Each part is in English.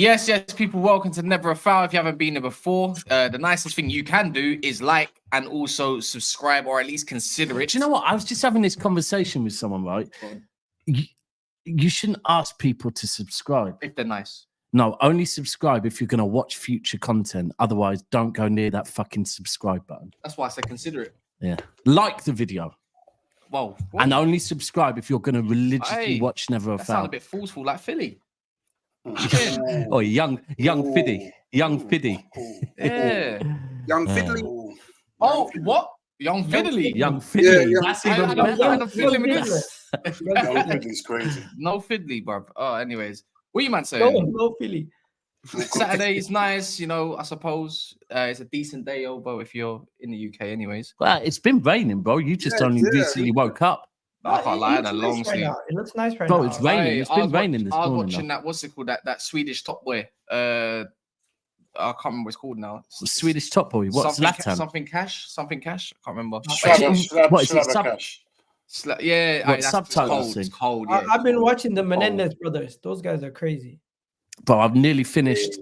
Yes, people, welcome to Never a Foul. If you haven't been there before, the nicest thing you can do is like and also subscribe, or at least consider it. Do you know what? I was just having this conversation with someone, right? You shouldn't ask people to subscribe. If they're nice. No, only subscribe if you're going to watch future content. Otherwise, don't go near that fucking subscribe button. That's why I said consider it. Yeah. Like the video. Whoa. And only subscribe if you're going to religiously watch Never a Foul. That sounds a bit forceful, like Philly. Oh, young Fiddy. Young Fiddy. Yeah. Young Fiddly. Oh, what? Young Fiddly. Young Fiddly. Yeah, That's even better. Young Fiddly's crazy. No Fiddly, bro. Oh, anyways. What you man saying? No Philly. Saturday is nice, you know, I suppose. It's a decent day over if you're in the UK anyways. Well, it's been raining, bro. You just only recently woke up. I can't lie, I had a long sleep. It looks nice right Bro, now. it's raining. It's been raining this morning. I was watching that, what's it called? That Swedish top boy. I can't remember what it's called now. Swedish top boy. What's Latam? Something cash. I can't remember. What is it? Subtitles. It's cold. Yeah. I've been watching the Menendez brothers. Those guys are crazy. Bro, I've nearly finished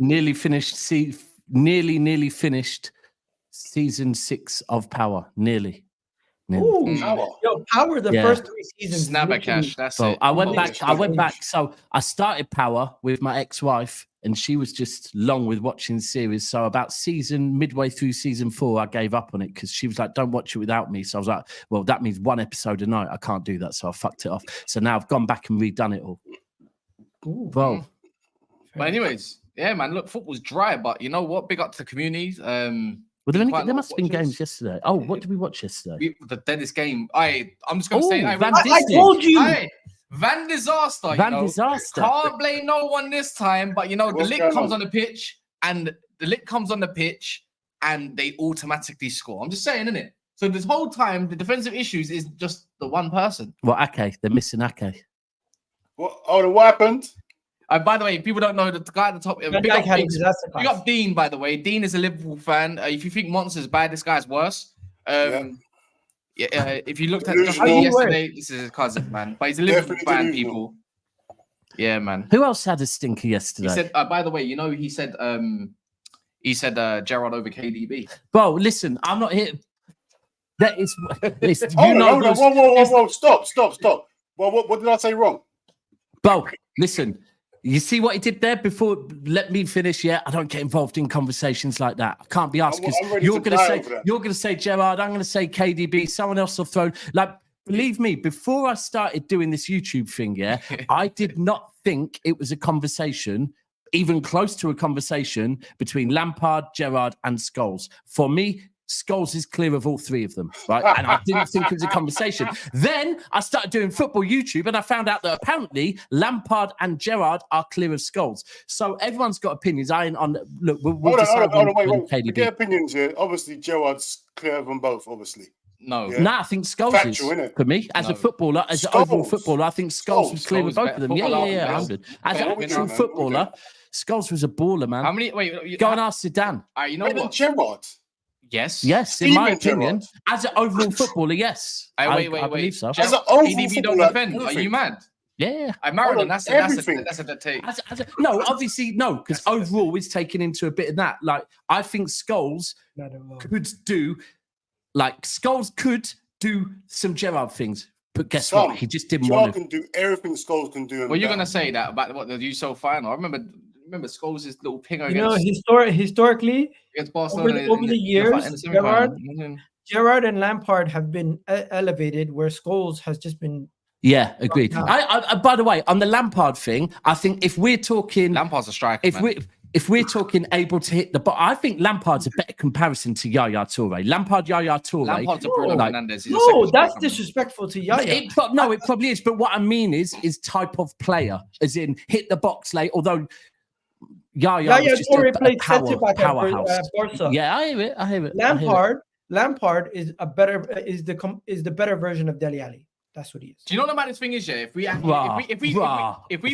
season 6 of Power. Nearly. Ooh, yo, Power the first 3 seasons. Snapper cash. That's it. I went back. So I started Power with my ex-wife, and she was just long with watching series. So about midway through season 4, I gave up on it because she was like, "Don't watch it without me." So I was like, "Well, that means 1 episode a night. I can't do that." So I fucked it off. So now I've gone back and redone it all. Ooh, bro. But anyways, yeah, man. Look, football's dry, but you know what? Big up to the community. Well, there must have been games yesterday. Oh, what did we watch yesterday? The deadest game. I'm just going to say, I told you. Van Disaster. Disaster. Can't blame no one this time, but you know, the lick comes on the pitch, and they automatically score. I'm just saying, innit? So this whole time, the defensive issues is just the one person. Well, Ake. They're missing Ake. What? Oh, what happened? By the way, people don't know the guy at the top. Big up Dean, by the way. Dean is a Liverpool fan. If you think Monster's bad, this guy's worse. If you looked at yesterday, this is his cousin, man. But he's a Liverpool fan, people. Yeah, man. Who else had a stinker yesterday? He said, by the way, you know, he said Gerrard over KDB. Bro, listen, I'm not here. That is, whoa, stop. Well, what did I say wrong? Bro, listen. You see what he did there before? Let me finish. Yeah, I don't get involved in conversations like that. I can't be asked because you're going to say Gerrard. I'm going to say KDB. Someone else will throw. Like, believe me, before I started doing this YouTube thing, yeah, I did not think it was a conversation, even close to a conversation between Lampard, Gerrard, and Scholes. For me, Scholes is clear of all 3 of them, right? And I didn't think it was a conversation. Then I started doing football YouTube, and I found out that apparently Lampard and Gerrard are clear of Scholes. So everyone's got opinions. I ain't on. Look, we'll decide on KDB. Forget opinions here. Obviously, Gerrard's clear of them both. Obviously, no. I think Scholes is for me as a footballer, as an overall footballer. I think Scholes was clear of both of them. Yeah. 100. As an actual footballer, Scholes was a baller, man. How many? Wait, go and ask Zidane. You know what? Gerrard. Yes, in my opinion, as an overall footballer, yes. I believe so. As an overall KDB don't defend. Are you mad? Yeah, I married him. That's a take. No, obviously no, because overall is taken into a bit of that. Like, I think Scholes could do some Gerrard things, but guess what? He just didn't want to. Can do everything Scholes can do. Well, you're gonna say that about what the USO final. I remember Scholes' little ping against. You know, historically, against Barcelona over the years, Gerrard and Lampard have been elevated, where Scholes has just been. Yeah, agreed. I by the way, on the Lampard thing, I think if we're talking Lampard's a striker, if we're talking able to hit the ball, I think Lampard's a better comparison to Yaya Toure. Lampard's a Bruno Fernandes. No, that's disrespectful to Yaya. It probably is. But what I mean is type of player, as in hit the box late. Although Yaya was just a powerhouse. Yeah, I hear it. Lampard is the better version of Dele Alli. That's what he is. Do you know what about this thing is? Yeah, if we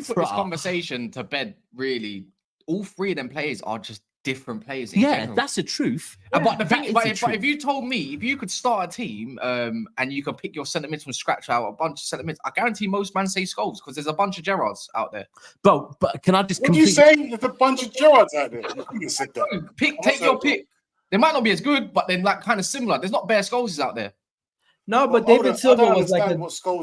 put this conversation to bed, really, all 3 of them players are just different players. General. That's the truth. But the thing, but if you told me if you could start a team and you could pick your centre mids from scratch out a bunch of centre mids, I guarantee most man say Scholes because there's a bunch of Gerrards out there. But can I just? What are you saying? There's a bunch of Gerrards out there. You said that. Take your pick. They might not be as good, but they're like kind of similar. There's not bare Scholeses out there. No, but David Silva was like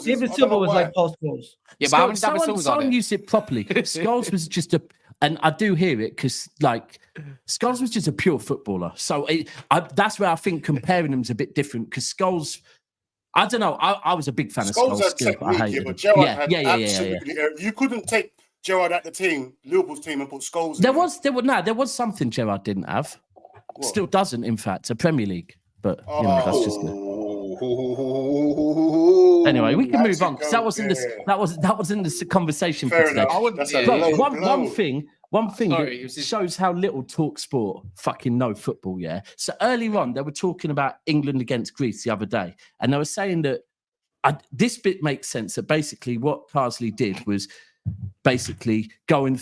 David Silva was like Paul Scholes. Yeah, but someone used it properly. Scholes was just and I do hear it because like Scholes was just a pure footballer. So that's where I think comparing them is a bit different because Scholes. I don't know. I was a big fan of Scholes. But I hated him. Yeah. You couldn't take Gerrard at the team, Liverpool's team, and put Scholes. There was something Gerrard didn't have. What? Still doesn't, in fact, a Premier League. But you know, that's just it. Anyway, we can move on because that wasn't the conversation for today. One thing that shows how little Talk Sport fucking know football. Yeah. So earlier on, they were talking about England against Greece the other day, and they were saying that this bit makes sense. That basically what Carsley did was basically go and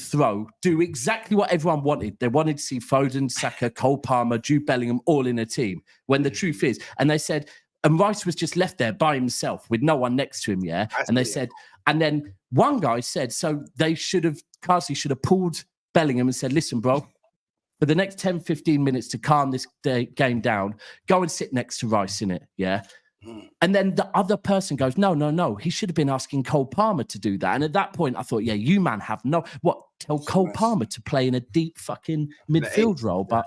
do exactly what everyone wanted. They wanted to see Foden, Saka, Cole Palmer, Jude Bellingham all in a team. When the truth is, and they said, and Rice was just left there by himself with no one next to him. Yeah, and they said, and then one guy said, so Carsley should have pulled Bellingham and said, listen, bro, for the next 10, 15 minutes to calm this game down, go and sit next to Rice in it. Yeah. And then the other person goes, no. He should have been asking Cole Palmer to do that. And at that point, I thought, yeah, you man have tell Cole Palmer to play in a deep fucking midfield role. But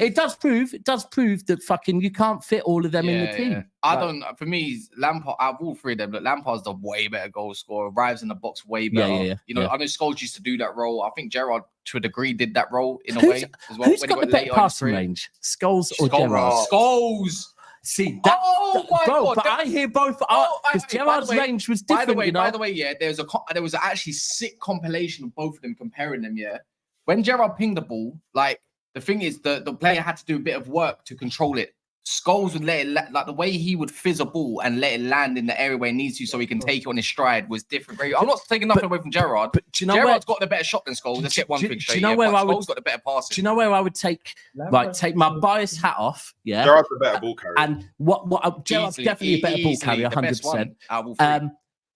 it does prove that fucking you can't fit all of them in the team. Yeah. For me, Lampard, out of all three of them, Lampard's the way better goal scorer, arrives in the box way better. I know Scholes used to do that role. I think Gerrard, to a degree, did that role in a way as well. Who's got the better passing range? Scholes or Gerrard? Scholes. See, but I hear both. Because Gerrard's range was different. By the way, yeah, there was actually sick compilation of both of them comparing them. Yeah, when Gerrard pinged the ball, like the thing is, the player had to do a bit of work to control it. Scholes would let it, like the way he would fizz a ball and let it land in the area where it needs to, so he can take it on his stride was different. I'm not taking nothing away from Gerrard, but Gerrard's got the better shot than Scholes. Let's get one thing straight. Scholes got the better passing. Do you know where I would take my bias hat off? Yeah, Gerrard's a better ball carrier. And Gerrard's definitely a better ball carrier, 100%.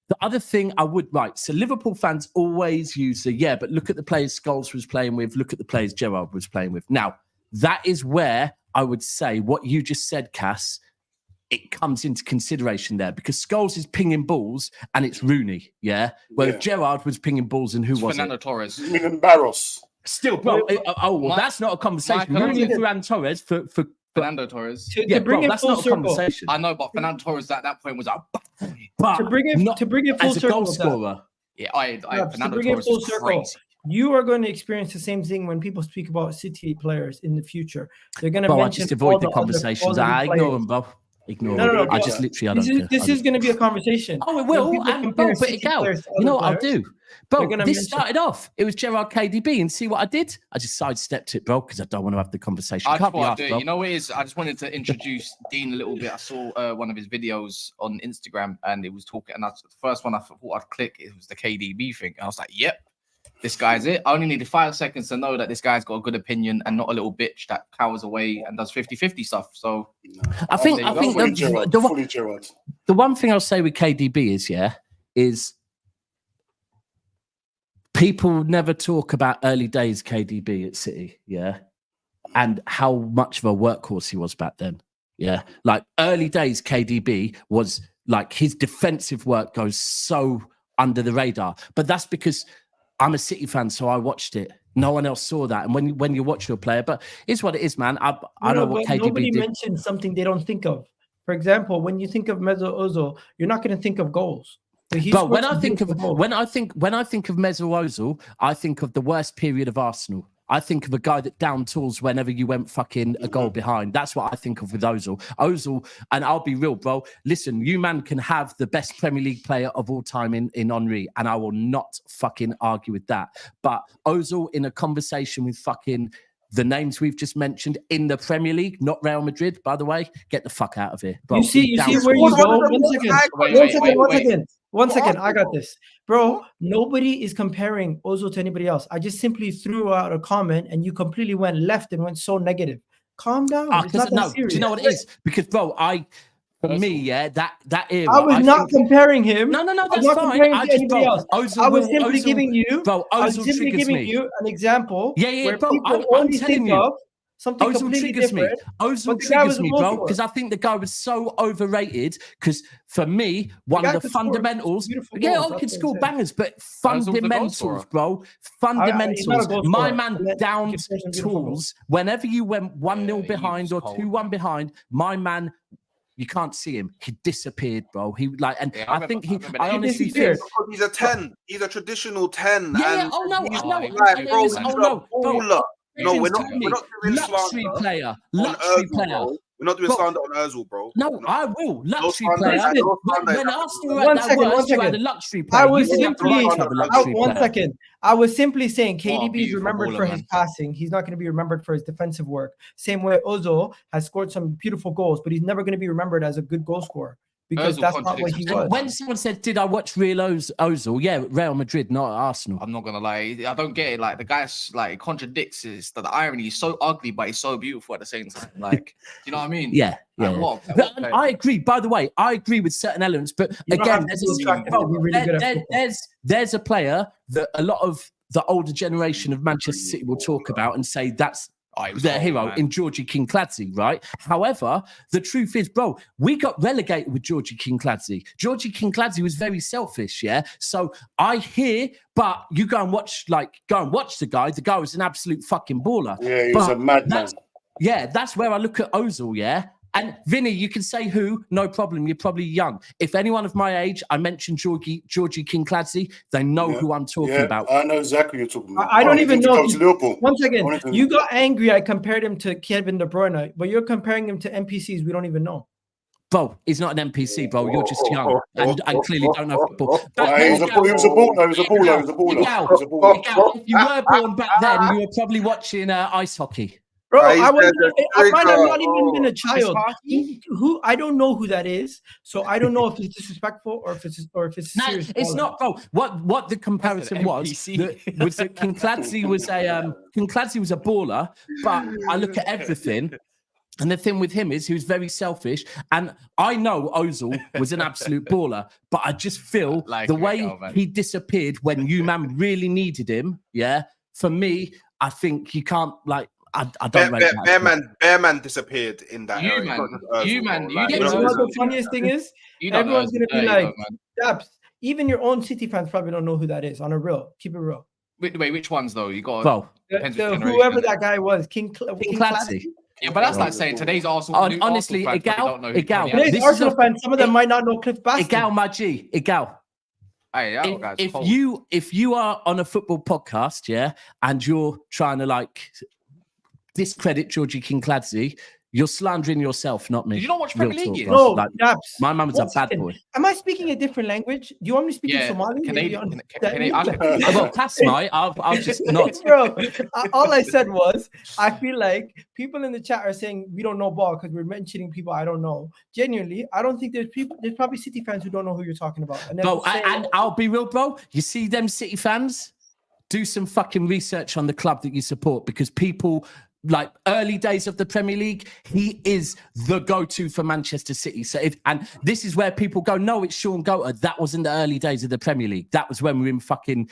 The other thing I would so Liverpool fans always use but look at the players Scholes was playing with, look at the players Gerrard was playing with. Now that is where I would say what you just said, Cass, it comes into consideration there because Scholes is pinging balls and it's Rooney, whereas Gerrard was pinging balls and who was Fernando Torres. You mean Barros? Still, bro. That's not a conversation. Rooney and Ferran Torres for Fernando Torres. To bring it full circle. I know, but Fernando Torres at that point was to bring it full as a circle. Goal scorer. Fernando Torres was crazy. You are going to experience the same thing when people speak about City players in the future. They're going to mention. I just avoid the conversations. I ignore them, bro. No. I just literally, I don't care. This is going to be a conversation. Oh, it will. But Egal, you know what I'll do? Bro, this started off. It was Gerrard KDB, and see what I did? I just sidestepped it, bro, because I don't want to have the conversation. You know what it is? I just wanted to introduce Dean a little bit. I saw one of his videos on Instagram, and it was talking. And the first one I thought I'd click, it was the KDB thing. And I was like, yep. This guy's it. I only needed 5 seconds to know that this guy's got a good opinion and not a little bitch that cowers away and does 50-50 stuff. So I think the one thing I'll say with KDB is people never talk about early days KDB at City, and how much of a workhorse he was back then. Yeah. Like early days KDB was like his defensive work goes so under the radar. But that's because I'm a City fan, so I watched it. No one else saw that. And when you watch your player, but it's what it is, man. I know what KDB nobody did. mentioned something they don't think of. For example, when you think of Mesut Ozil, you're not going to think of goals. But when I think of Mesut Ozil, I think of the worst period of Arsenal. I think of a guy that down tools whenever you went fucking a goal behind. That's what I think of with Ozil. And I'll be real, bro. Listen, you man can have the best Premier League player of all time in Henry, and I will not fucking argue with that. But Ozil in a conversation with fucking the names we've just mentioned in the Premier League, not Real Madrid, by the way, get the fuck out of here. Bro, you see where you go? One second. 1 second, I got this. Bro, nobody is comparing Ozil to anybody else. I just simply threw out a comment and you completely went left and went so negative. Calm down. It's not that serious. Do you know what it is? Because, bro, for me, yeah, that era. I was not comparing him. No, that's fine. I was simply giving you an example. Yeah, bro. I'm telling you. Something completely different. Ozil triggers me, bro, because I think the guy was so overrated. Because for me, one of the fundamentals, I could score bangers, but fundamentals, bro, fundamentals. My man downed tools. Whenever you went 1-0 behind or 2-1 behind, my man. You can't see him. He disappeared, bro. I honestly think he's a 10. He's a traditional 10. Yeah. No, we're not doing luxury player. We're not doing slander on Ozil, bro. No, I will. Luxury player. When Arsenal were at their worst, you had a luxury player. I was simply saying KDB is remembered for his passing. He's not going to be remembered for his defensive work. Same way Ozil has scored some beautiful goals, but he's never going to be remembered as a good goal scorer. Because that's not what he was. When someone said, "Did I watch real Ozil?" Yeah, Real Madrid, not Arsenal. I'm not gonna lie, I don't get it. Like the guy's like contradicts is the irony. He's so ugly, but he's so beautiful at the same time. Like, you know what I mean? Yeah. I agree. By the way, I agree with certain elements, but again, there's a player that a lot of the older generation of Manchester City will talk about and say that's their hero in Georgie King-Clancy, right? However, the truth is, bro, we got relegated with Georgie King-Clancy. Georgie King-Clancy was very selfish, yeah? So I hear, but you go and watch the guy. The guy was an absolute fucking baller. Yeah, he was a madman. That's where I look at Ozil, yeah? And Vinny, you can say who, no problem. You're probably young. If anyone of my age, I mentioned Georgie King-Clancy, they know who I'm talking about. I know exactly what you're talking about. I don't even know. 1 second. You got angry. I compared him to Kevin De Bruyne, but you're comparing him to NPCs we don't even know. Bro, he's not an NPC, bro. You're just young and clearly don't know football. He was a baller. If you were born back then, you were probably watching ice hockey. Bro, I find I've not even been a child. Who I don't know who that is, so I don't know if it's disrespectful or if it's serious. It's not, bro. What the comparison was that King-Clancy was a baller, but I look at everything. And the thing with him is he was very selfish. And I know Ozil was an absolute baller, but I just feel the way he disappeared when you man really needed him. Yeah, for me, I think you can't I don't rate that. Bearman disappeared in that area. You know what the funniest thing is? Everyone's going to be like, Daps, even your own City fans probably don't know who that is. On a real, keep it real. Wait, which ones though? You got whoever that guy was, King-Clancy. Yeah, but that's like saying today's Arsenal. Honestly, Egal. Today's Arsenal fans, some of them might not know Cliff Baston. Egal, my G. Egal. If you are on a football podcast, yeah, and you're trying to discredit Georgie King-Clancy, you're slandering yourself, not me. Did you not watch Premier League? No, Daps. My mum was a bad boy. Am I speaking a different language? Do you want me to speak in Somali? Well, that's my. I'll just not. Bro, all I said was, I feel like people in the chat are saying we don't know ball because we're mentioning people I don't know. Genuinely, I don't think there's probably City fans who don't know who you're talking about. And I'll be real, bro. You see them City fans? Do some fucking research on the club that you support, because people. Early days of the Premier League, he is the go-to for Manchester City. So and this is where people go, no, it's Sean Goater. That was in the early days of the Premier League. That was when we were in fucking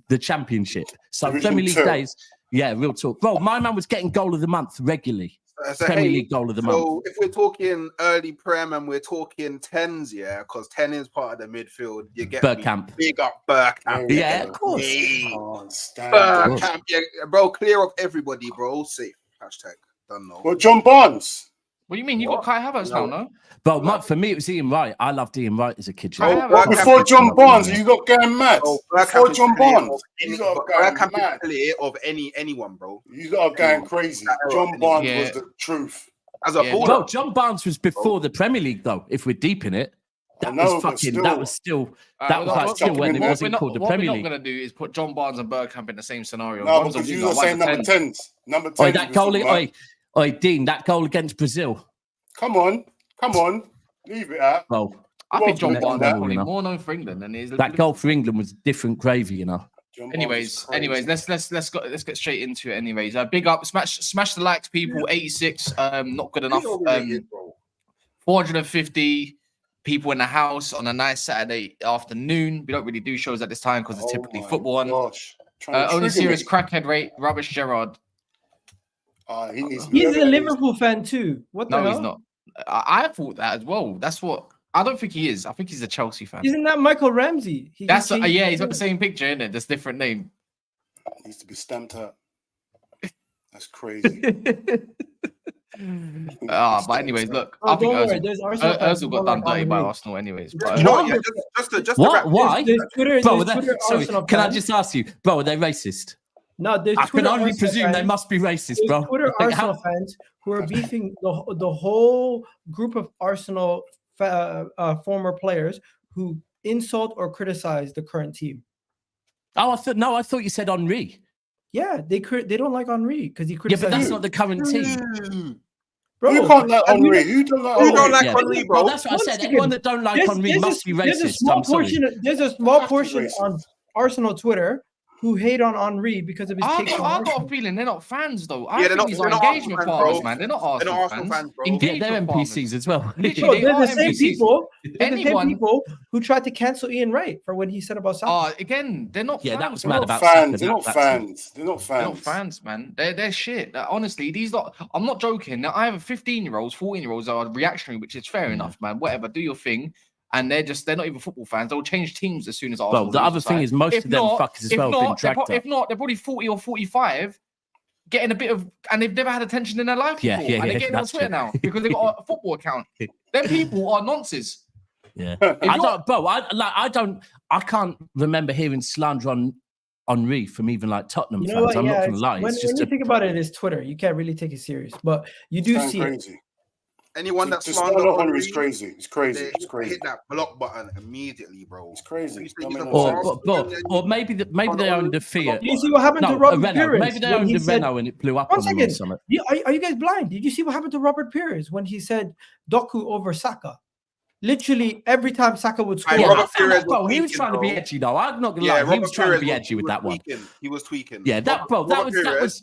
the Championship. So Premier League days, yeah, real talk. Bro, my man was getting goal of the month regularly. Premier League goal of the month. So if we're talking early Prem and we're talking 10s, yeah, because 10 is part of the midfield. You get Bergkamp. Big up Bergkamp. Yeah, of course. Bergkamp, yeah, bro, clear of everybody, bro. Safe. Hashtag. Don't know. Well, John Barnes. What do you mean? You got Kai Havertz now, no? But for me, it was Ian Wright. I loved Ian Wright as a kid. Before John Barnes, you got going mad. Before John Barnes, you got going mad. Of anyone, bro. You got going crazy. John Barnes was the truth. As a baller. Bro, John Barnes was before the Premier League, though. If we're deep in it, that was still when it wasn't called the Premier League. What we're not going to do is put John Barnes and Bergkamp in the same scenario. No, because you were saying number 10s. Number 10s. That goal, Dean, that goal against Brazil. Come on. Leave it out. Well, I think John Barnes Barnes is probably more known for England than he is. That goal for England was different gravy, you know. Anyways, let's get straight into it. Anyways, big up, smash the likes, people. 86, not good enough. 450 people in the house on a nice Saturday afternoon. We don't really do shows at this time because it's typically football one. Only serious crackhead rate, rubbish Gerrard. He's a Liverpool fan too. What the hell? No, he's not. I thought that as well. That's what I don't think he is. I think he's a Chelsea fan. Isn't that Michael Ramsey? He's got the same picture, isn't it? Just different name. Needs to be stamped up. That's crazy. But anyways, look, I think Ozil got done dirty by Arsenal anyways. But, Why? Sorry, can I just ask you, bro, are they racist? No, I can only presume they must be racist, bro. Twitter Arsenal fans who are beefing the whole group of Arsenal former players who insult or criticize the current team. Oh, I thought you said Henry. Yeah, they don't like Henry because he criticized. Yeah, but that's not the current team. Bro, you can't like Henry. Who don't like Henry, bro? Well, that's what I said. Everyone that don't like Henry must be racist. There's a small portion on Arsenal Twitter who hate on Henry because of his takes on I've got a feeling they're not fans though. They're not engagement farmers, man. They're not Arsenal fans, bro. Yeah, they're NPCs as well. They're the same people. They're the same people who tried to cancel Ian Wright for what he said about Saka. Again, they're not. Yeah, fans. that was mad about fans. They're not fans. They're not fans. They're not fans, man. They're shit. Honestly, these lot. I'm not joking. I have 15-year-olds, 14-year-olds are reactionary, which is fair enough, man. Whatever, do your thing. And they're not even football fans. They'll change teams as soon as Arsenal. Well, the other thing is most of them fuckers as well have been dragged up. If not, they're probably 40 or 45, getting a bit of, and they've never had attention in their life before. And they're getting on Twitter now because they've got a football account. Them people are nonsense. Yeah, I can't remember hearing slander on Henry from even like Tottenham fans. I'm not gonna lie. When you think about it, it's Twitter. You can't really take it serious, but you do see crazy. it. Anyone that's Henry is crazy. It's crazy. It's crazy. Hit that block button immediately, bro. It's crazy. Or maybe they owned the Fiat. Did you see what happened to Robert Pires? Maybe they owned the Renault and it blew up on them or something. Are you guys blind? Did you see what happened to Robert Pires when he said Doku over Saka? Literally every time Saka would score. He was trying to be edgy though. I'm not gonna lie. He was trying to be edgy with that one. He was tweaking. Yeah, that was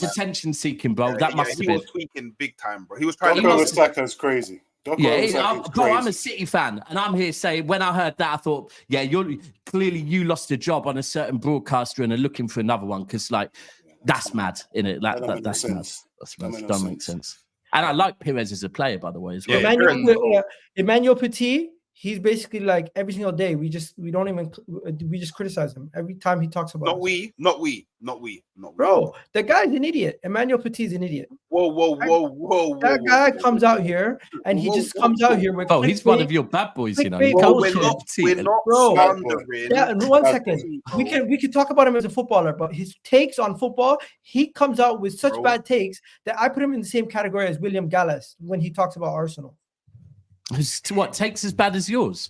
attention seeking, bro. That must have been. He was tweaking big time, bro. He was trying to. Saka's crazy. Bro, I'm a City fan, and I'm here saying when I heard that, I thought, yeah, you lost a job on a certain broadcaster and are looking for another one because that's mad, innit? That's mad. That's mad. Don't make sense. And I like Pires as a player, by the way, as well. Emmanuel Petit, he's basically like every single day we just criticize him every time he talks about not we. Bro, the guy's an idiot. Emmanuel Petit is an idiot. Whoa. That guy comes out here and he just comes out here with he's one of your bad boys, you know. We're not slandering. Yeah, and 1 second. We can talk about him as a footballer, but his takes on football, he comes out with such bad takes that I put him in the same category as William Gallas when he talks about Arsenal. What takes as bad as yours?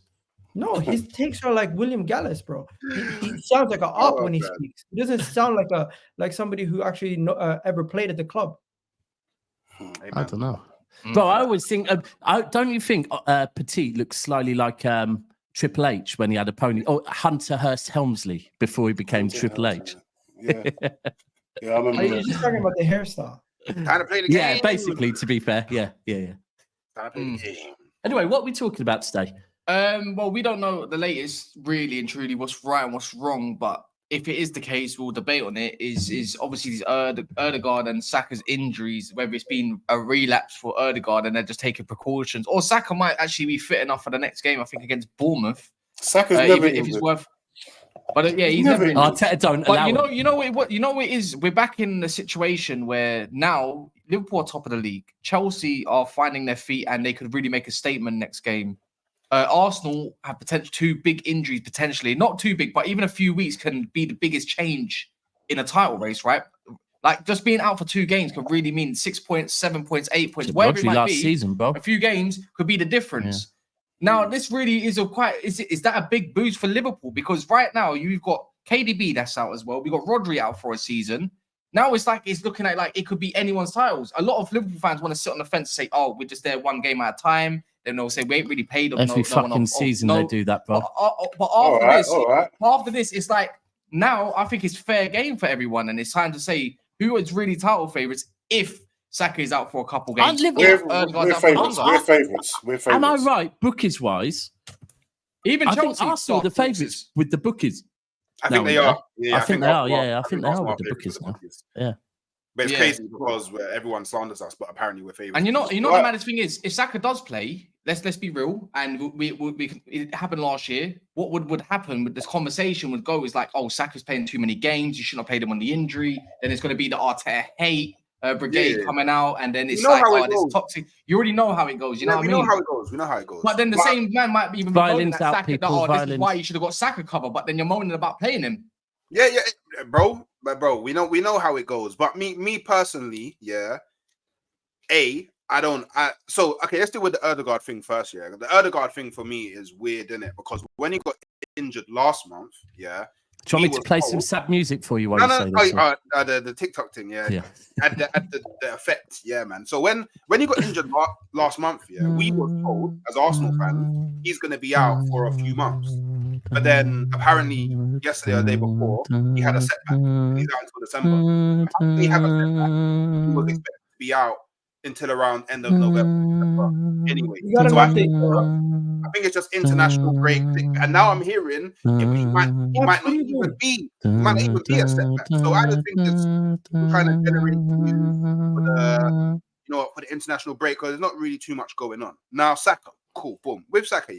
No, his takes are like William Gallas, bro. He sounds like an op when he speaks. He doesn't sound like somebody who actually ever played at the club. I don't know, bro. I always think. Don't you think Petit looks slightly like Triple H when he had a pony, or Hunter Hearst Helmsley before he became Triple H? Yeah, I remember. Are you just talking about the hairstyle? Time to play the game. Yeah, basically. To be fair, yeah. Time to play the game. Anyway, what are we talking about today? Well, we don't know the latest, really and truly, what's right and what's wrong. But if it is the case, we'll debate on it. Is obviously these Odegaard and Saka's injuries, whether it's been a relapse for Odegaard and they're just taking precautions, or Saka might actually be fit enough for the next game. I think against Bournemouth. Saka's never if it's worth. But he's never. Don't but allow you know what it is. We're back in the situation where now Liverpool are top of the league. Chelsea are finding their feet and they could really make a statement next game. Arsenal have potential 2 big injuries potentially, not too big, but even a few weeks can be the biggest change in a title race, right? Like just being out for 2 games could really mean 6 points, 7 points, 8 points, whatever it might be. Season, bro. A few games could be the difference. Yeah. Now, this really is is that a big boost for Liverpool? Because right now you've got KDB that's out as well. We've got Rodri out for a season. Now it's looking at it could be anyone's titles. A lot of Liverpool fans want to sit on the fence and say, "Oh, we're just there 1 game at a time. then they'll say we ain't really paid them. Every fucking season they do that, bro. But after this, it's like now I think it's fair game for everyone, and it's time to say who is really title favourites if Saka is out for a couple games. We're favourites. Am I right, bookies wise? Even Chelsea, I think Arsenal are the favourites with the bookies. I think they are. I think they are. Yeah, I think they are with the bookies now. Yeah. But it's crazy because everyone slanders us, but apparently we're favourites. And you know the maddest thing is, if Saka does play, let's be real, and it happened last year. What would happen with this conversation would go is like, oh, Saka's playing too many games. You shouldn't have played him on the injury. Then it's going to be the Arteta hate brigade coming out, and then it's like, oh, this toxic. You already know how it goes. You know what I mean? We know how it goes. But then the same man might even be moaning at Saka that, this is why you should have got Saka cover. But then you're moaning about playing him. Yeah, bro. But bro, we know how it goes. But me personally, so okay, let's deal with the Odegaard thing first. Yeah, the Odegaard thing for me is weird, isn't it? Because when he got injured last month, do you want me to play some sad music for you while you say this? The TikTok thing, at the effect, man. So when he got injured last month, we were told as Arsenal fans he's going to be out for a few months. But then apparently yesterday or the day before he had a setback. He's out until December. How did he have a setback? He was expected to be out until around end of November. Anyway, so I think it's just international break, and now I'm hearing it might not even be a setback. So I just think it's trying to generate for the international break because there's not really too much going on. Now Saka, cool, boom. With Saka,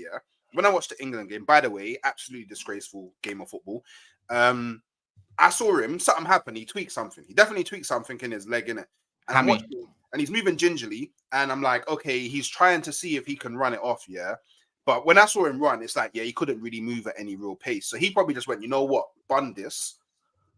when I watched the England game, by the way, absolutely disgraceful game of football. I saw him, something happened. He tweaked something. He definitely tweaked something in his leg, innit? And I'm watching him, and he's moving gingerly, and I'm like, okay, he's trying to see if he can run it off, But when I saw him run, it's like, he couldn't really move at any real pace. So he probably just went, you know what, bun this.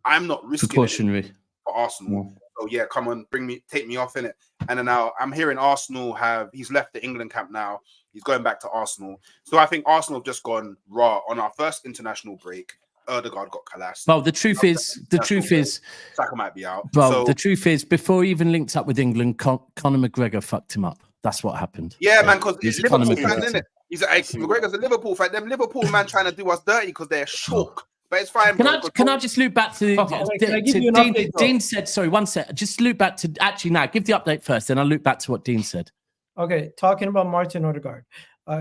I'm not risking it for Arsenal. So come on, take me off in it. And then now I'm hearing Arsenal he's left the England camp now. He's going back to Arsenal. So I think Arsenal have just gone raw on our first international break. Odegaard got collapsed. Well, the truth is, Saka might be out. Bro, the truth is, before he even linked up with England, Conor McGregor fucked him up. That's what happened. Yeah, man, because he's Liverpool fan, isn't it? He's McGregor's a Liverpool fan. Them Liverpool man trying to do us dirty because they're shook. But it's fine. Can I just loop back to Dean said? Sorry, one sec. Just loop back to give the update first, then I'll loop back to what Dean said. Okay, talking about Martin Odegaard.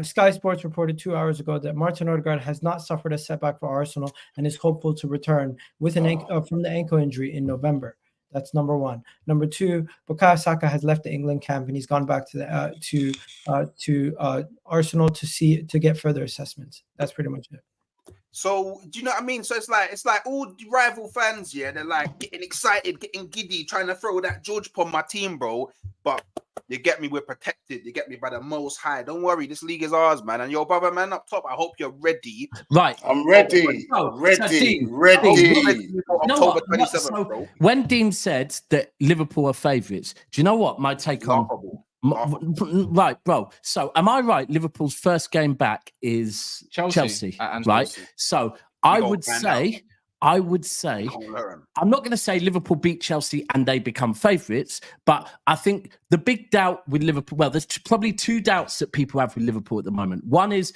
Sky Sports reported 2 hours ago that Martin Odegaard has not suffered a setback for Arsenal and is hopeful to return with from the ankle injury in November. That's number one. Number two, Bukayo Saka has left the England camp and he's gone back to Arsenal to get further assessments. That's pretty much it. So do you know what I mean? So it's like all the rival fans, they're like getting excited, getting giddy, trying to throw that George upon my team, bro. But you get me, we're protected. You get me by the Most High. Don't worry, this league is ours, man. And your brother, man, up top. I hope you're ready. Right, I'm ready. Ready. October 27th, bro. When Dean said that Liverpool are favourites, do you know what my take on? Right, bro. So, am I right? Liverpool's first game back is Chelsea right? Chelsea. So, I would say, I'm not going to say Liverpool beat Chelsea and they become favourites, but I think the big doubt with Liverpool, well, there's probably two doubts that people have with Liverpool at the moment. One is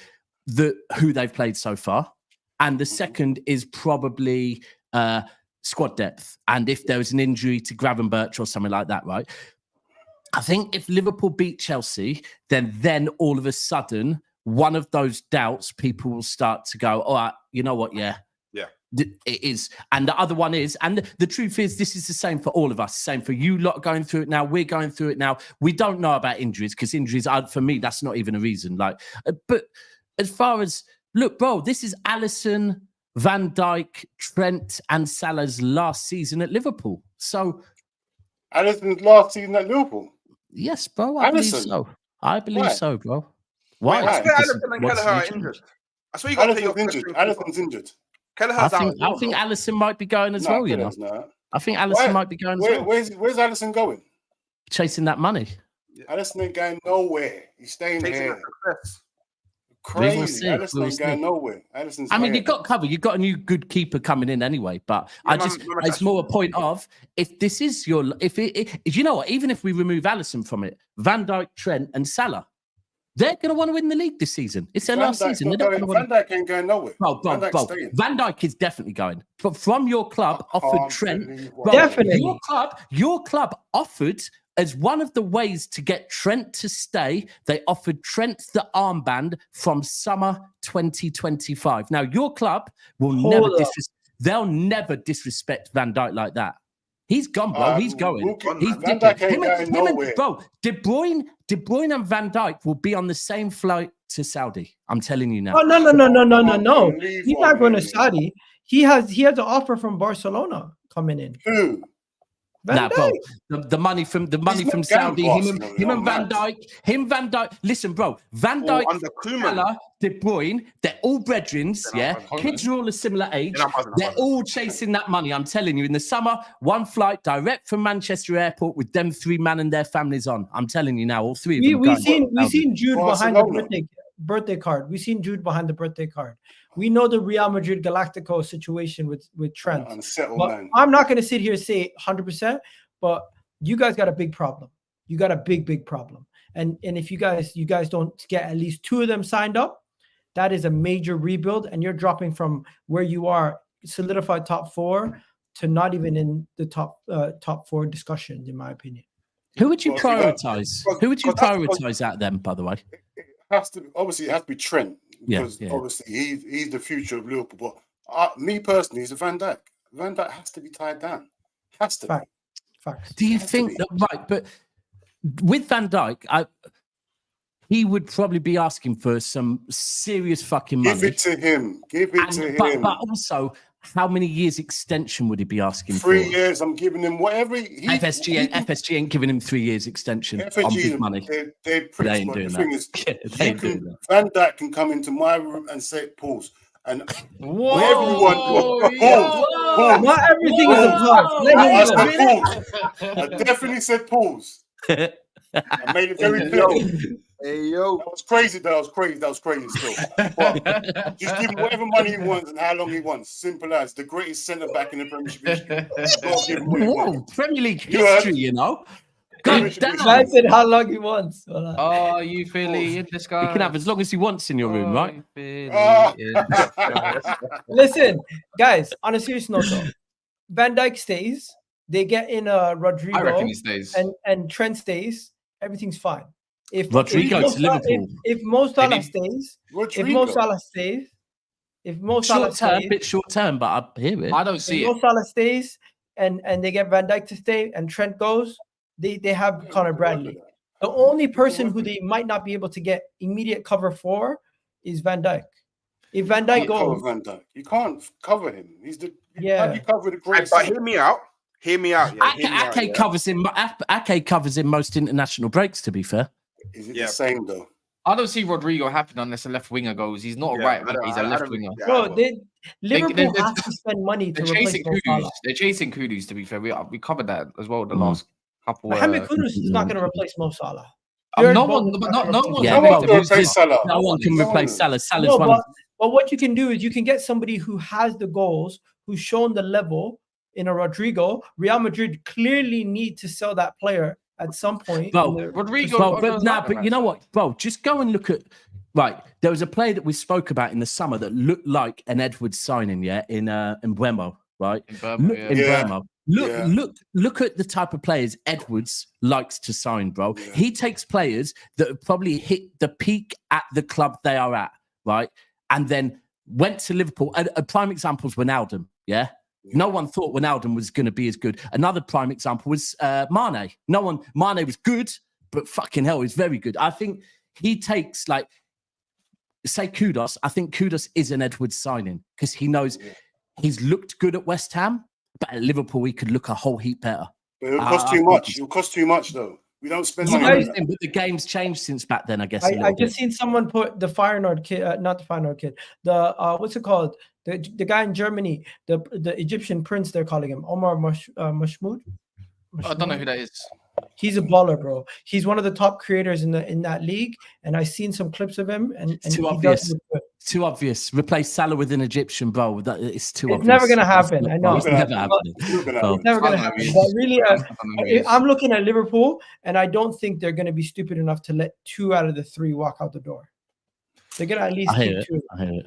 who they've played so far, and the second is probably squad depth. And if there was an injury to Gravenberch or something like that, right? I think if Liverpool beat Chelsea, then all of a sudden, one of those doubts, people will start to go, all right, you know what? Yeah. It is. And the other one is, and the truth is, this is the same for all of us. Same for you lot going through it now. We're going through it now. We don't know about injuries because injuries are, for me, that's not even a reason. But as far as, look, bro, this is Alisson, Van Dijk, Trent, and Salah's last season at Liverpool. So, Alisson's last season at Liverpool? Yes, bro. I believe so. I believe so, bro. Why? Alisson and Kelleher are injured. I swear you got Alisson's injured. I think Alisson might be going as well, you know. I think Alisson might be going as well. Where's Alisson going? Chasing that money. Alisson ain't going nowhere. He's staying here. Crazy. Alisson ain't going nowhere. You've got cover. You've got a new good keeper coming in anyway. But it's more a point of if this is your, if you know what, even if we remove Alisson from it, Van Dijk, Trent, and Salah. They're going to want to win the league this season. It's their last season. Van Dijk ain't going nowhere. Bro. Van Dijk is definitely going. But from your club offered Trent. Bro, definitely. Your club offered, as one of the ways to get Trent to stay, they offered Trent the armband from summer 2025. Now, your club will they'll never disrespect Van Dijk like that. He's gone, bro. He's going. Van Dijk ain't going nowhere. Bro, De Bruyne and Van Dijk will be on the same flight to Saudi. I'm telling you now. Oh, no. He's not going to Saudi. He has an offer from Barcelona coming in. Who? Bro, the money from Saudi, him and Van Dijk. Listen, bro, Van Dijk, Salah, De Bruyne, they're all brethrens, yeah. Kids are all a similar age. They're all chasing that money. I'm telling you, in the summer, one flight direct from Manchester Airport with them 3 men and their families on. I'm telling you now, all 3 of them. We seen Jude behind the birthday card. We seen Jude behind the birthday card. We know the Real Madrid Galactico situation with Trent. I'm not going to sit here and say 100%, but you guys got a big problem. You got a big problem. And if you guys don't get at least 2 of them signed up, that is a major rebuild. And you're dropping from where you are, solidified top 4, to not even in the top 4 discussions, in my opinion. Who would you prioritize? Who would you prioritize out of them, by the way? It has to be Trent. Because obviously he's the future of Liverpool. But me personally, he's a Van Dijk. Van Dijk has to be tied down. Has to be. Facts. Do you think that, right? But with Van Dijk, he would probably be asking for some serious fucking money. Give it to him. But also, how many years extension would he be asking 3 for? 3 years. I'm giving him whatever. FSG ain't giving him 3 years extension on big money. They ain't doing that. Van Dijk can come into my room and say pause. And Not everything is a pause. I definitely said pause. I made it very clear. Hey, yo. That was crazy still. But just give him whatever money he wants and how long he wants. Simple as. The greatest centre-back in the Premiership history. Give him what he wants. Premier League history, you know? God damn. I said how long he wants. Oh, you Philly in this guy. He can have as long as he wants in your room, right? Listen, guys, on a serious note though, Van Dijk stays, they get in Rodrigo, I reckon he stays. And Trent stays, everything's fine. If Rodrigo to Liverpool. If Mo Salah stays, bit short term, but I hear it. I don't see it. Mo Salah stays and they get Van Dijk to stay and Trent goes, they have Connor Bradley. The only person who they might not be able to get immediate cover for is Van Dijk. If Van Dijk goes, you can't cover him. He's the you cover the greatest. But hear me out. Ake covers him most international breaks. To be fair, is it the same though? I don't see Rodrigo happening unless a left winger goes. He's not a right winger. He's a left winger. Bro, Liverpool has to spend money to replace Kudus. They're chasing Kudus. To be fair, we covered that as well the last couple. Mohamed Kudus is not going to replace Mo Salah. No one can replace Salah. But what you can do is you can get somebody who has the goals, who's shown the level in a Rodrigo. Real Madrid clearly need to sell that player at some point. Rodrigo, but you know what, bro? Just go and look at. Right, there was a player that we spoke about in the summer that looked like an Edwards signing, in Buemo, right? In Buemo. Look at the type of players Edwards likes to sign, bro. Yeah. He takes players that have probably hit the peak at the club they are at, right? And then went to Liverpool. A prime example is Wijnaldum, yeah? No one thought Wijnaldum was going to be as good. Another prime example was Mane. Mane was good, but fucking hell, he's very good. I think he takes, say Kudus. I think Kudus is an Edwards signing because he knows he's looked good at West Ham, but at Liverpool, he could look a whole heap better. But it'll cost too much. It'll cost too much, though. We don't spend money. But the game's changed since back then, I guess. I just seen someone put the Feyenoord kid, not the Feyenoord kid. The what's it called? The guy in Germany, the Egyptian prince, they're calling him Omar Mahmoud. I don't know who that is. He's a baller, bro. He's one of the top creators in that league, and I've seen some clips of him. And too obvious. too obvious. Replace Salah with an Egyptian, bro. It's too obvious. It's never gonna happen. I know. It's never happening. It's never gonna happen. But really, I'm looking at Liverpool, and I don't think they're gonna be stupid enough to let 2 out of the 3 walk out the door. They're gonna at least keep 2. I hear it.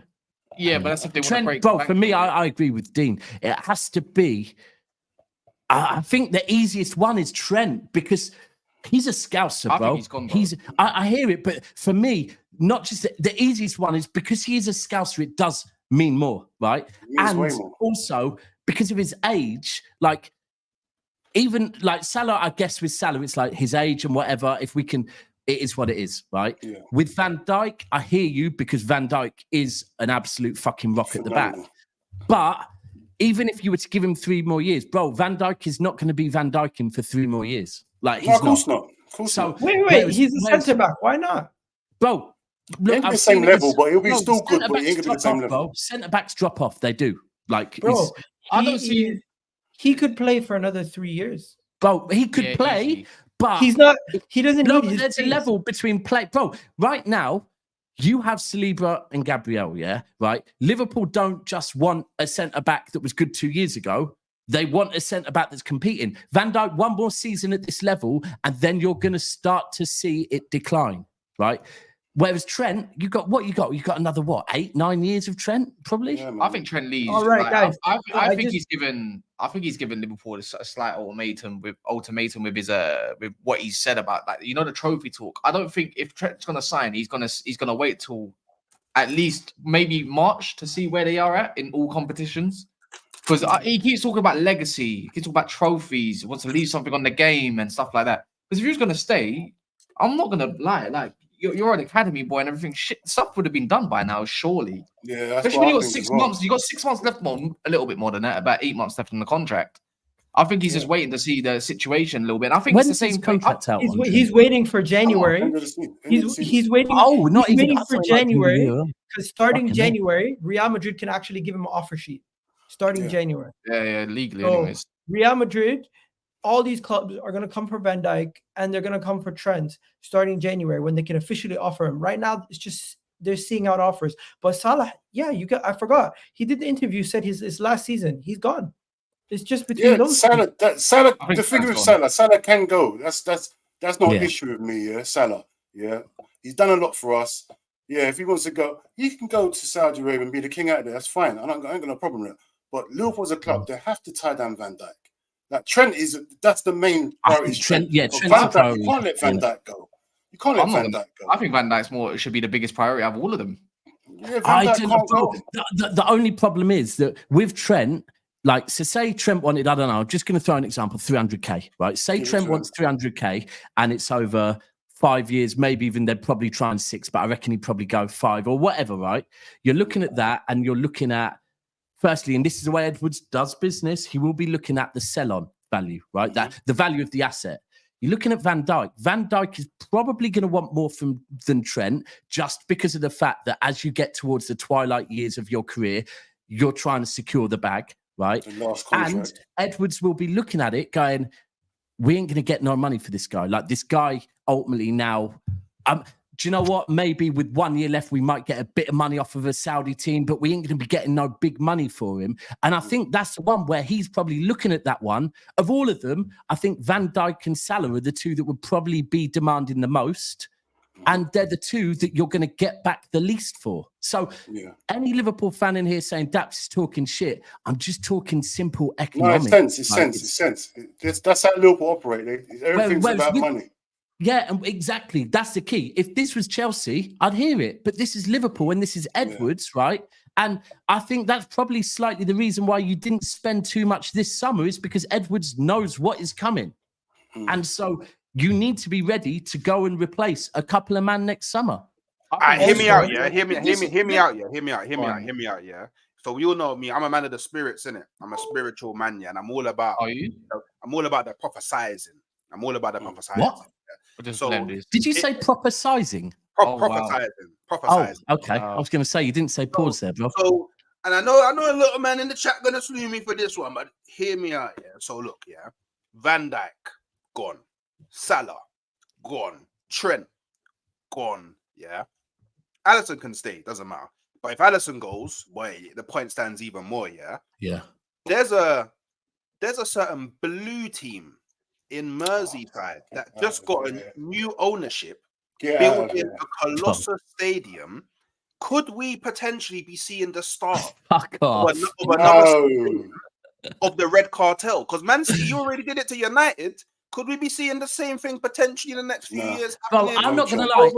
Yeah, but that's if they want to break. Bro, for me, I agree with Dean. It has to be. I think the easiest one is Trent because he's a scouser, bro. I hear it, but for me, not just the easiest one is because he is a scouser. It does mean more, right? And also because of his age, like even like Salah. I guess with Salah, it's like his age and whatever. If we can. It is what it is, right? Yeah. With Van Dijk, I hear you because Van Dijk is an absolute fucking rock at the back. But even if you were to give him 3 more years, bro, Van Dijk is not going to be Van Dijking for 3 more years. Like he's of course not. Of course not. Wait, he's a centre back. Why not? Bro, look, the same level, but he'll be still good. But he ain't gonna be the same level. Centre backs drop off. They do. Like, bro, I don't see. He could play for another 3 years. Bro, he could play. Easy. But he's not. He doesn't. No, need but there's a level between play, bro. Right now, you have Saliba and Gabriel. Yeah, right. Liverpool don't just want a centre back that was good 2 years ago. They want a centre back that's competing. Van Dijk, 1 more season at this level, and then you're going to start to see it decline, right? Whereas Trent, you got what you got. You got another 8, 9 years of Trent, probably. Yeah, I think Trent leaves. All right, guys. I think he's given. I think he's given Liverpool a slight ultimatum with his with what he said about the trophy talk. I don't think if Trent's gonna sign, he's gonna wait till at least maybe March to see where they are at in all competitions. Because he keeps talking about legacy, he keeps talking about trophies, he wants to leave something on the game and stuff like that. Because if he was gonna stay, I'm not gonna lie, like. You're an academy boy and everything. Stuff would have been done by now, surely. Yeah, especially when you got 6 months. You got 6 months left, a little bit more than that. About 8 months left in the contract. I think he's just waiting to see the situation a little bit. I think it's the same contract out. He's waiting for January. He's waiting. Oh, not even waiting for January. Because starting January, Real Madrid can actually give him an offer sheet. Starting January. Yeah, legally, anyways. Real Madrid. All these clubs are going to come for Van Dijk and they're going to come for Trent starting January when they can officially offer him. Right now, it's just they're seeing out offers. But Salah, I forgot. He did the interview, said his last season. He's gone. It's just between those. Salah. The thing with Salah can go. That's not an issue with me. Yeah, Salah. Yeah, he's done a lot for us. Yeah, if he wants to go, he can go to Saudi Arabia and be the king out there. That's fine. I ain't got no problem with it. But Liverpool as a club, they have to tie down Van Dijk. Like Trent that's the main priority. Trent, Trent's you can't let Van Dijk go. You can't let Van Dijk go. I think Van Dijk's should be the biggest priority out of all of them. Yeah, the only problem is that with Trent, say Trent wanted, I don't know, I'm just going to throw an example, 300k, right? Say Trent wants 300k and it's over 5 years, maybe even they'd probably try and 6, but I reckon he'd probably go 5 or whatever, right? You're looking at that and you're looking at, firstly, and this is the way Edwards does business, he will be looking at the sell-on value, right? That the value of the asset. You're looking at Van Dijk. Van Dijk is probably going to want more than Trent just because of the fact that as you get towards the twilight years of your career, you're trying to secure the bag, right? And Edwards will be looking at it going, we ain't going to get no money for this guy. Like this guy ultimately now... do you know what? Maybe with 1 year left, we might get a bit of money off of a Saudi team, but we ain't going to be getting no big money for him. And I think that's the one where he's probably looking at that one. Of all of them, I think Van Dijk and Salah are the 2 that would probably be demanding the most. And they're the 2 that you're going to get back the least for. So any Liverpool fan in here saying Daps is talking shit, I'm just talking simple economics. No, it's sense. That's how Liverpool operate. Everything's about money. Yeah, and exactly. That's the key. If this was Chelsea, I'd hear it. But this is Liverpool and this is Edwards, right? And I think that's probably slightly the reason why you didn't spend too much this summer is because Edwards knows what is coming. And so you need to be ready to go and replace a couple of men next summer. Hear me out, yeah. Hear me out, yeah. So we all know me. I'm a man of the spirits, innit? I'm a spiritual man, yeah, and I'm all about. Are you? I'm all about the prophesizing. What? So, did you say proper sizing? Prophesizing. Oh, okay. I was going to say you didn't say pause there, bro. So, and I know a little man in the chat gonna slew me for this one, but hear me out, yeah. So look, yeah, Van Dijk gone, Salah gone, Trent gone, yeah. Alisson can stay, doesn't matter. But if Alisson goes, boy, the point stands even more. Yeah. Yeah. There's a certain blue team in Merseyside that just got a new ownership, building a colossal stadium. Could we potentially be seeing the start of the red cartel? Because Man City, you already did it to United. Could we be seeing the same thing potentially in the next few years? Bro, I'm not going to lie.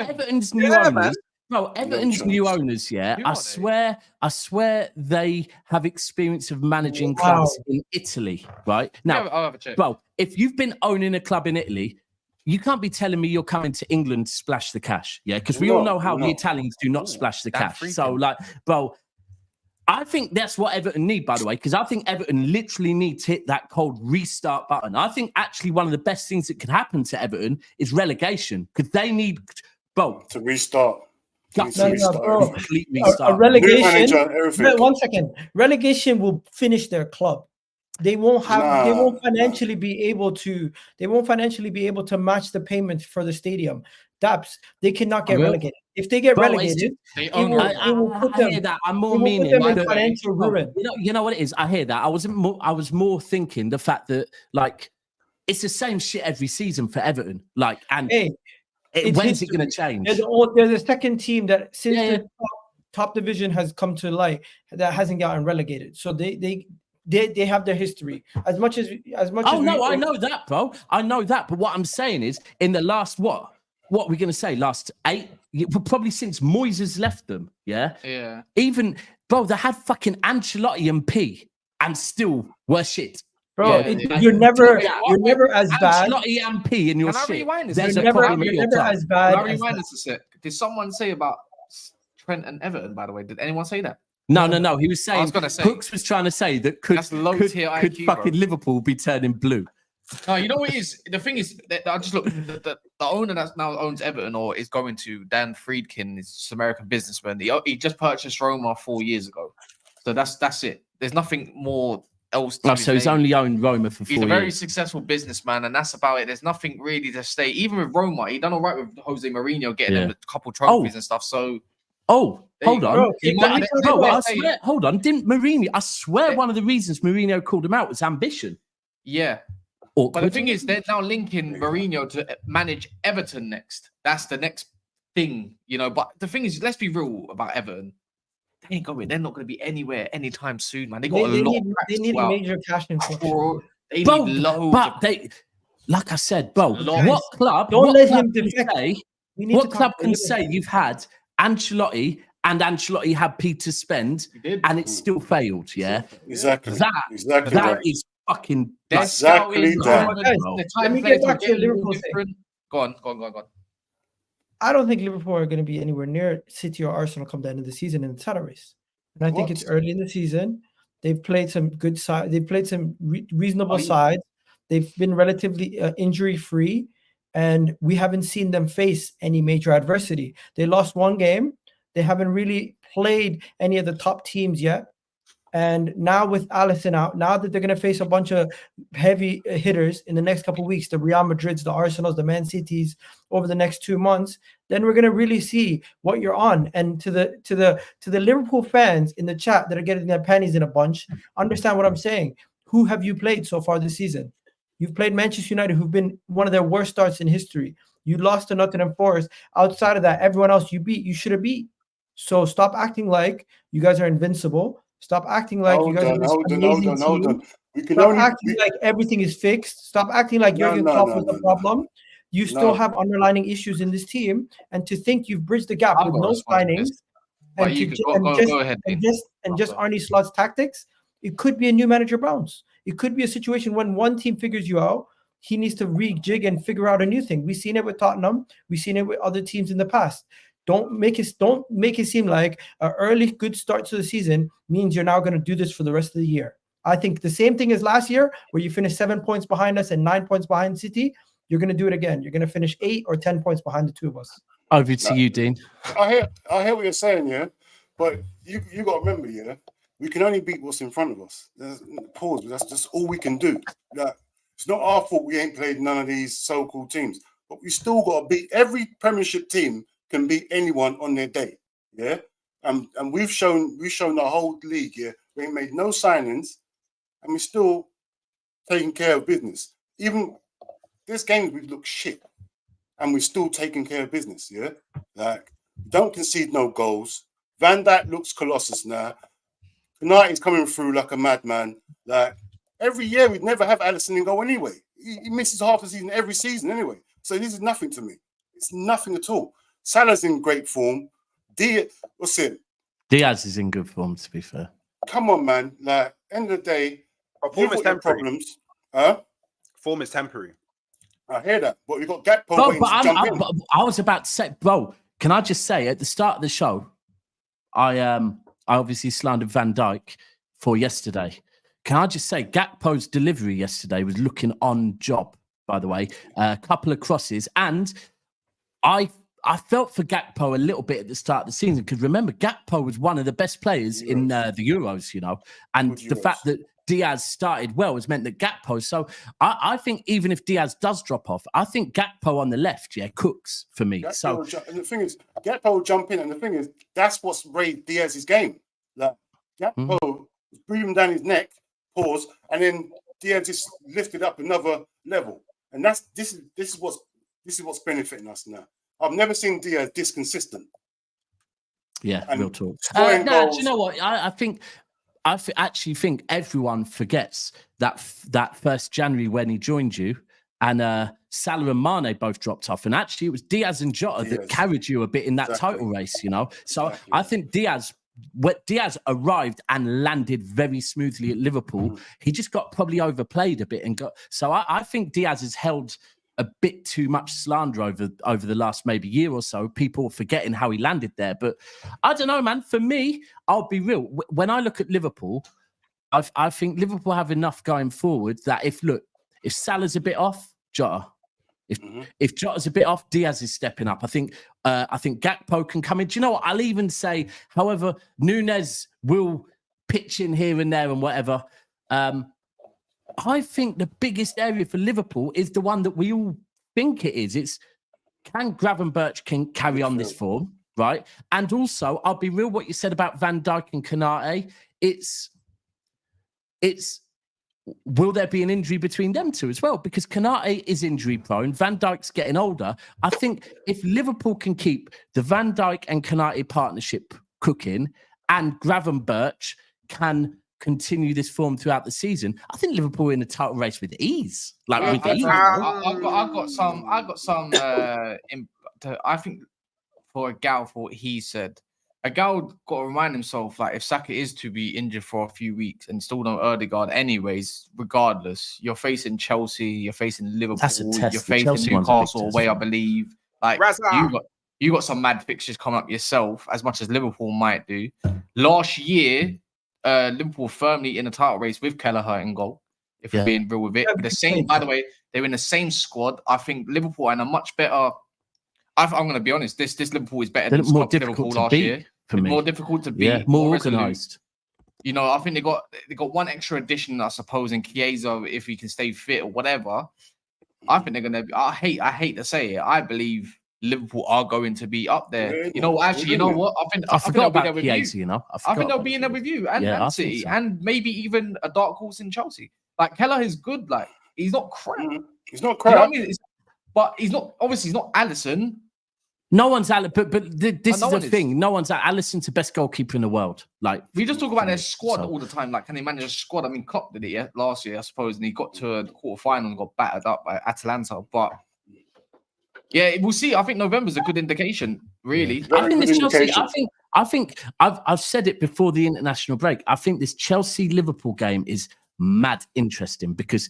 Everton's new owners. Bro, Everton's new owners, I swear they have experience of managing clubs in Italy, right? Now, I'll have a check. Bro, if you've been owning a club in Italy, you can't be telling me you're coming to England to splash the cash, because we all know how the Italians do not splash the cash. So, like, bro, I think that's what Everton need, by the way, because I think Everton literally need to hit that cold restart button. I think actually one of the best things that could happen to Everton is relegation, because they need, bro, to restart. Complete restart. A relegation. One second. Relegation will finish their club. They won't financially be able to. They won't financially be able to match the payments for the stadium. Daps, they cannot get relegated. If they get relegated, I hear that. I'm more meaning financial ruin. You know what it is. I hear that. I was more thinking the fact that like it's the same shit every season for Everton. Like, and when's it going to change? There's a second team that since the top division has come to light that hasn't gotten relegated. So they have their history as much as. Oh no, I know that, bro. I know that. But what I'm saying is, in the last what are we going to say? Last 8, probably since Moyes has left them. Yeah. Even bro, they had fucking Ancelotti and P, and still were shit. Bro, you're never as bad. Ancelotti and P in your shit. There's a problem at your top. As bad. Can I rewind this a sec? Did someone say about Trent and Everton? By the way, did anyone say that? No. He was saying. Hooks was trying to say that could fucking bro. Liverpool be turning blue? No, you know what it is? The thing is, I just look, the owner that now owns Everton or is going to, Dan Friedkin, is this American businessman. He just purchased Roma 4 years ago. So that's it. There's nothing more else. So he's only owned Roma for 4 years. He's a very successul businessman, and that's about it. There's nothing really to stay. Even with Roma, he done all right with Jose Mourinho getting them a couple trophies and stuff. So. Hold on. I swear, hold on. Didn't Mourinho? I swear one of the reasons Mourinho called him out was ambition. Yeah. But the thing is, they're now linking Mourinho to manage Everton next. That's the next thing, But the thing is, let's be real about Everton. They ain't going. They're not going to be anywhere anytime soon, man. They need major cash inflow. They need loads. But like I said, bro, what club? Don't let him say. What club can say you've had Ancelotti and Ancelotti had P to spend and it still failed? Yeah, exactly. That is fucking exactly that. Let me get back to the Liverpool thing. Go on. I don't think Liverpool are going to be anywhere near City or Arsenal come the end of the season in the title race. And I think it's early in the season. They've played some good sides. They've played some reasonable sides. They've been relatively injury-free, and we haven't seen them face any major adversity. They lost one game. They haven't really played any of the top teams yet. And now with Alisson out, now that they're going to face a bunch of heavy hitters in the next couple of weeks, the Real Madrids, the Arsenals, the Man Cities, over the next 2 months, then we're going to really see what you're on. And to the Liverpool fans in the chat that are getting their panties in a bunch, understand what I'm saying. Who have you played so far this season? You've played Manchester United, who've been one of their worst starts in history. You lost to Nottingham Forest. Outside of that, everyone else you should have beat. So stop acting like you guys are invincible. Stop acting like you guys are amazing team. Stop acting like everything is fixed. Stop acting like Jurgen Klopp was the problem. You still have underlying issues in this team, and to think you've bridged the gap with no signings and just Arne Slot's tactics, it could be a new manager bounce. It could be a situation when one team figures you out, he needs to rejig and figure out a new thing. We've seen it with Tottenham. We've seen it with other teams in the past. Don't make it seem like an early good start to the season means you're now going to do this for the rest of the year. I think the same thing as last year, where you finished 7 points behind us and 9 points behind City. You're going to do it again. You're going to finish 8 or 10 points behind the two of us. Over to you, Dean. I hear what you're saying, yeah, but you got to remember, yeah, we can only beat what's in front of us. That's just all we can do. It's not our fault we ain't played none of these so-called teams, but we still got to beat every Premiership team. Can beat anyone on their day. yeah, and we've shown the whole league, yeah, we ain't made no signings, and we're still taking care of business. Even this game, we look shit, and we're still taking care of business, yeah. Like, don't concede no goals. Van Dijk looks colossus now. United coming through like a madman. Like, every year we'd never have Alisson in goal anyway. He misses half the season every season anyway. So this is nothing to me. It's nothing at all. Salah's in great form. What's it? Diaz is in good form, to be fair. Come on, man. Like, end of the day, form is temporary. Problems. Huh? Form is temporary. I hear that. But we've got Gakpo Bro, waiting to jump in. I was about to say, bro, can I just say, at the start of the show, I obviously slandered Van Dijk for yesterday. Can I just say, Gakpo's delivery yesterday was looking on job, by the way. A couple of crosses. And I felt for Gakpo a little bit at the start of the season, because remember, Gakpo was one of the best players in the Euros, you know. And the fact that Diaz started well has meant that Gakpo. So I think even if Diaz does drop off, I think Gakpo on the left, cooks for me. And the thing is, Gakpo will jump in, and the thing is, that's what's raised Diaz's game. Like, Gakpo was breathing down his neck, pause, and then Diaz just lifted up another level. And this is what's benefiting us now. I've never seen Diaz this consistent. Yeah, and real talk. Do you know what? I actually think everyone forgets that 1st January when he joined you, and Salah and Mane both dropped off. And actually, it was Diaz and Jota that carried you a bit in that title race, you know. So I think Diaz arrived and landed very smoothly at Liverpool. He just got probably overplayed a bit and got. So I think Diaz has held a bit too much slander over the last maybe year or so. People forgetting how he landed there. But I don't know, man. For me, I'll be real. When I look at Liverpool, I think Liverpool have enough going forward that if Salah's a bit off, Jota. If Jota's a bit off, Diaz is stepping up. I think Gakpo can come in. Do you know what? I'll even say, however, Núñez will pitch in here and there and whatever. I think the biggest area for Liverpool is the one that we all think it is. It's, can Gravenberch can carry on this form, right? And also, I'll be real, what you said about Van Dijk and Konate, it's will there be an injury between them two as well? Because Konate is injury prone. Van Dijk's getting older. I think if Liverpool can keep the Van Dijk and Konate partnership cooking, and Gravenberch can continue this form throughout the season, I think Liverpool are in the title race with ease. I got some. I think for Egal, for what he said, Egal got to remind himself, like, if Saka is to be injured for a few weeks and still no Odegaard, anyways, regardless, you're facing Chelsea, you're facing Liverpool, you're facing Newcastle away, I believe. Like, you got some mad fixtures coming up yourself, as much as Liverpool might do. Last year, Liverpool firmly in the title race with Kelleher in goal, if we're being real with it. The same, by the way, they're in the same squad. I think Liverpool are in a much better. I'm going to be honest. This Liverpool is better than Liverpool last year. For me, more difficult to beat, more organised. You know, I think they got one extra addition, I suppose, in Chiesa, if he can stay fit or whatever. I think they're going to be. I hate to say it. I believe Liverpool are going to be up there. You know, actually, you know what? I think they'll be there with Chiesa, you know. I think they'll be in there with you and City, and maybe even a dark horse in Chelsea. Like, Kelleher is good. Like, he's not crap. He's not crap. You know what I mean? But he's not. Obviously, he's not Alisson. No one's Alisson, but this is the thing. No one's Alisson's the best goalkeeper in the world. Like, we just talk about their squad all the time. Like, can they manage a squad? I mean, Klopp did it last year, I suppose, and he got to the quarterfinal and got battered up by Atalanta. But yeah, we'll see. I think November's a good indication, really. I think this Chelsea. I think I've said it before the international break. I think this Chelsea-Liverpool game is mad interesting because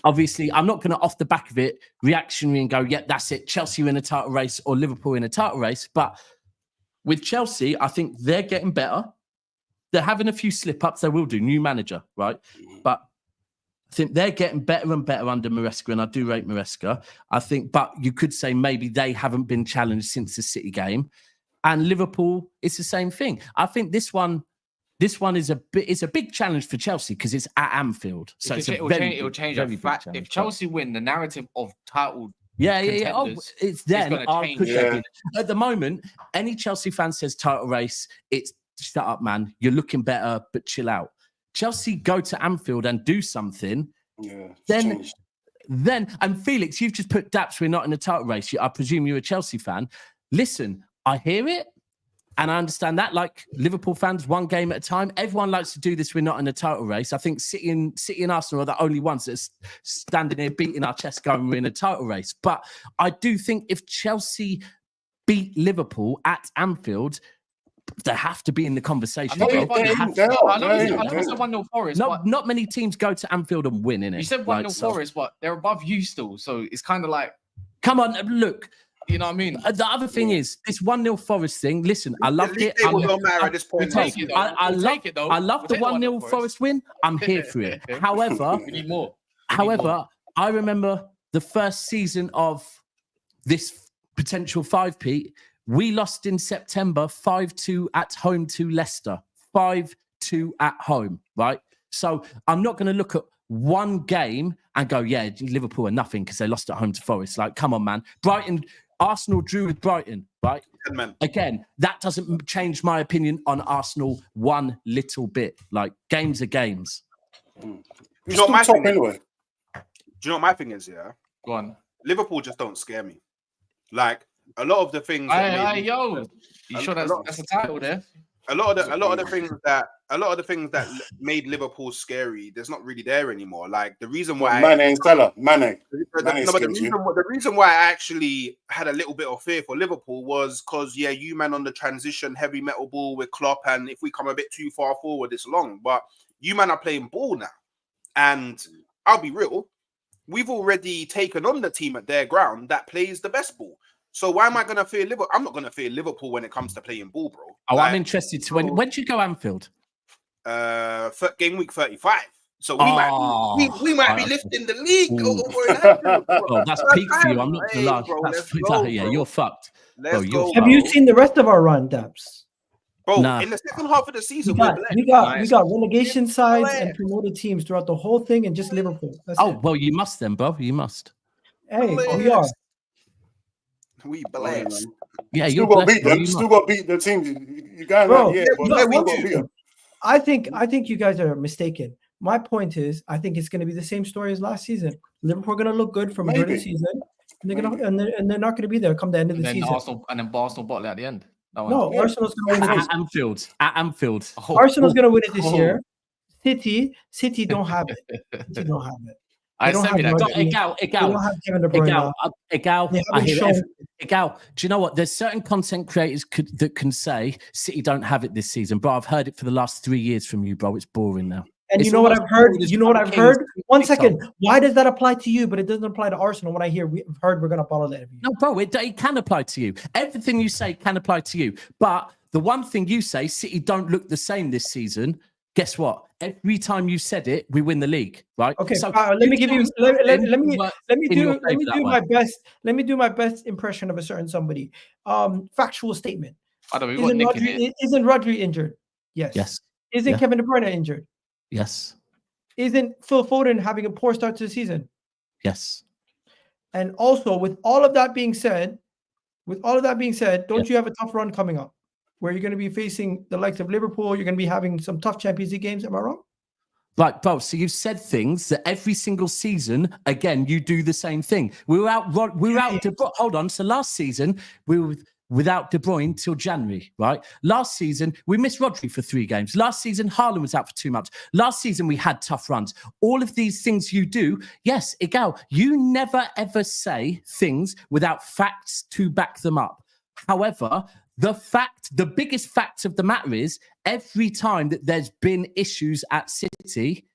obviously I'm not going to, off the back of it, reactionary and go, yeah, that's it. Chelsea are in a title race or Liverpool in a title race. But with Chelsea, I think they're getting better. They're having a few slip-ups. They will do. New manager, right? But I think they're getting better and better under Maresca, and I do rate Maresca. I think, but you could say maybe they haven't been challenged since the City game. And Liverpool, it's the same thing. I think this one is a big challenge for Chelsea because it's at Anfield. So it'll change. If Chelsea win, the narrative of title Yeah. Oh, it's then. Change. At the moment, any Chelsea fan says title race, it's shut up, man. You're looking better, but chill out. Chelsea go to Anfield and do something. Yeah. Then, and Felix, you've just put Daps, we're not in a title race. I presume you're a Chelsea fan. Listen, I hear it. And I understand that, like Liverpool fans, one game at a time. Everyone likes to do this. We're not in a title race. I think City and Arsenal are the only ones that are standing here beating our chest going, we're in a title race. But I do think if Chelsea beat Liverpool at Anfield, they have to be in the conversation. I know you said 1-0 Forest. Not many teams go to Anfield and win, innit? You said 1-0 Forest, but they're above you still. So it's kind of like... Come on, look. You know what I mean? The other thing is this 1-0 Forest thing. Listen, I loved it. I love the 1-0 Forest win. I'm here for it. However, we need more. I remember the first season of this potential 5-peat. We lost in September 5-2 at home to Leicester. 5-2 at home, right? So I'm not going to look at one game and go, yeah, Liverpool are nothing because they lost at home to Forest. Like, come on, man. Arsenal drew with Brighton, right? Again, that doesn't change my opinion on Arsenal one little bit. Like, games are games. Do you know what my thing is? Anyway. Do you know what my thing is? Yeah, go on. Liverpool just don't scare me. Like a lot of the things. You sure that's the title there? A lot of the things that made Liverpool scary, there's not really there anymore. Like the reason why the reason why I actually had a little bit of fear for Liverpool was because you man on the transition heavy metal ball with Klopp, and if we come a bit too far forward, it's long. But you man are playing ball now, and I'll be real, we've already taken on the team at their ground that plays the best ball. So why am I going to fear Liverpool? I'm not going to fear Liverpool when it comes to playing ball, bro. Oh, I'm interested to when did you go Anfield? Game week 35. So we might be lifting the league over Oh, that's peak for you. I'm not going to lie. You're fucked. Have you seen the rest of our run, Daps? Bro, in the second half of the season, we got relegation sides and promoted teams throughout the whole thing, and just Liverpool. Well, you must then, bro. You must. Hey, we are. We blessed. Yeah, still got to beat them. Still got to beat the teams. You guys, I think you guys are mistaken. My point is, I think it's going to be the same story as last season. Liverpool are going to look good from during the season, and they're going to, and they're not going to be there come the end of the season. Arsenal bottle at the end. No, Arsenal's going to win at Anfield. At Anfield, Arsenal's going to win it this year. City don't have it. City don't have it. Egal. Do you know what? There's certain content creators that can say City don't have it this season, bro. I've heard it for the last 3 years from you, bro. It's boring now. And you know what I've heard? One second. Why does that apply to you, but it doesn't apply to Arsenal? When I hear we've heard we're going to follow that. No, bro, it can apply to you. Everything you say can apply to you. But the one thing you say, City don't look the same this season. Guess what? Every time you said it, we win the league, right? Okay, so let me do my best impression of a certain somebody. Factual statement. Isn't Rodri injured? Yes. Isn't Kevin De Bruyne injured? Yes. Isn't Phil Foden having a poor start to the season? Yes. And also, with all of that being said, don't you have a tough run coming up, where you're going to be facing the likes of Liverpool? You're going to be having some tough Champions League games. Am I wrong? Right, bro. So you've said things that every single season, again, you do the same thing. Hold on. So last season, we were without De Bruyne till January, right? Last season, we missed Rodri for 3 games. Last season, Haaland was out for 2 months. Last season, we had tough runs. All of these things you do, yes, Egal, you never, ever say things without facts to back them up. However, the biggest fact of the matter is every time that there's been issues at City,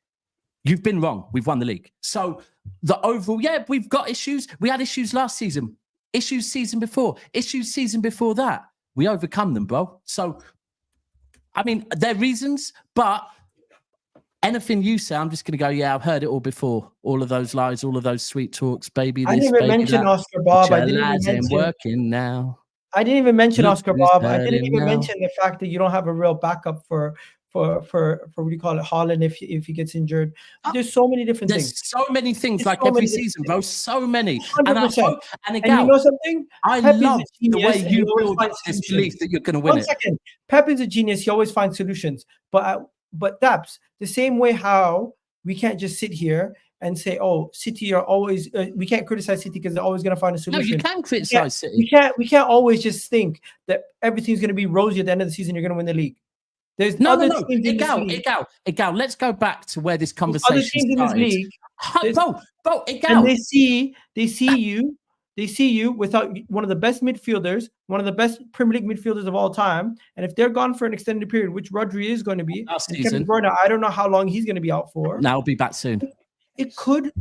you've been wrong. We've won the league. So the overall, we've got issues. We had issues last season, issues season before that. We overcome them, bro. So, I mean, they're reasons, but anything you say, I'm just going to go, I've heard it all before. All of those lies, all of those sweet talks, baby. I didn't even mention Oscar Bob. I didn't even mention working now. I didn't even mention Oscar Bob. I didn't even mention the fact that you don't have a real backup for what do you call it, Haaland if he gets injured. There's so many different things. There's so many things, like every season, bro. So many. 100%. And I hope, and again, and you know something? I Pep love the way you build build up this belief that you're going to win it. 1 second. Pep is a genius. He always finds solutions. But Daps, the same way how we can't just sit here and say, "Oh, City are always." We can't criticize City because they're always going to find a solution. No, you can criticize City. We can't always just think that everything's going to be rosy at the end of the season. You're going to win the league. There's no. Egal. Let's go back to where this conversation started. In this league, bro, Egal. And they see you without one of the best midfielders, one of the best Premier League midfielders of all time. And if they're gone for an extended period, which Rodri is going to be, last season, I don't know how long he's going to be out for. Now he'll be back soon. There could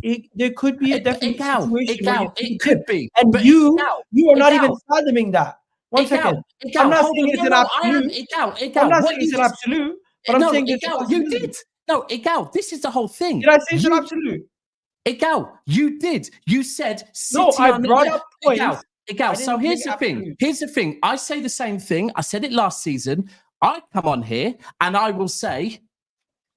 be a definite situation. It could be. And you are not even fathoming that. One second. I'm not saying it's an absolute. I'm not saying it's an absolute, but I'm saying Egal, you did. No, Egal, this is the whole thing. Did I say it's an absolute? Egal, you did. You said City. No, I brought up points. Egal. So here's the thing. Here's the thing. I say the same thing. I said it last season. I come on here and I will say,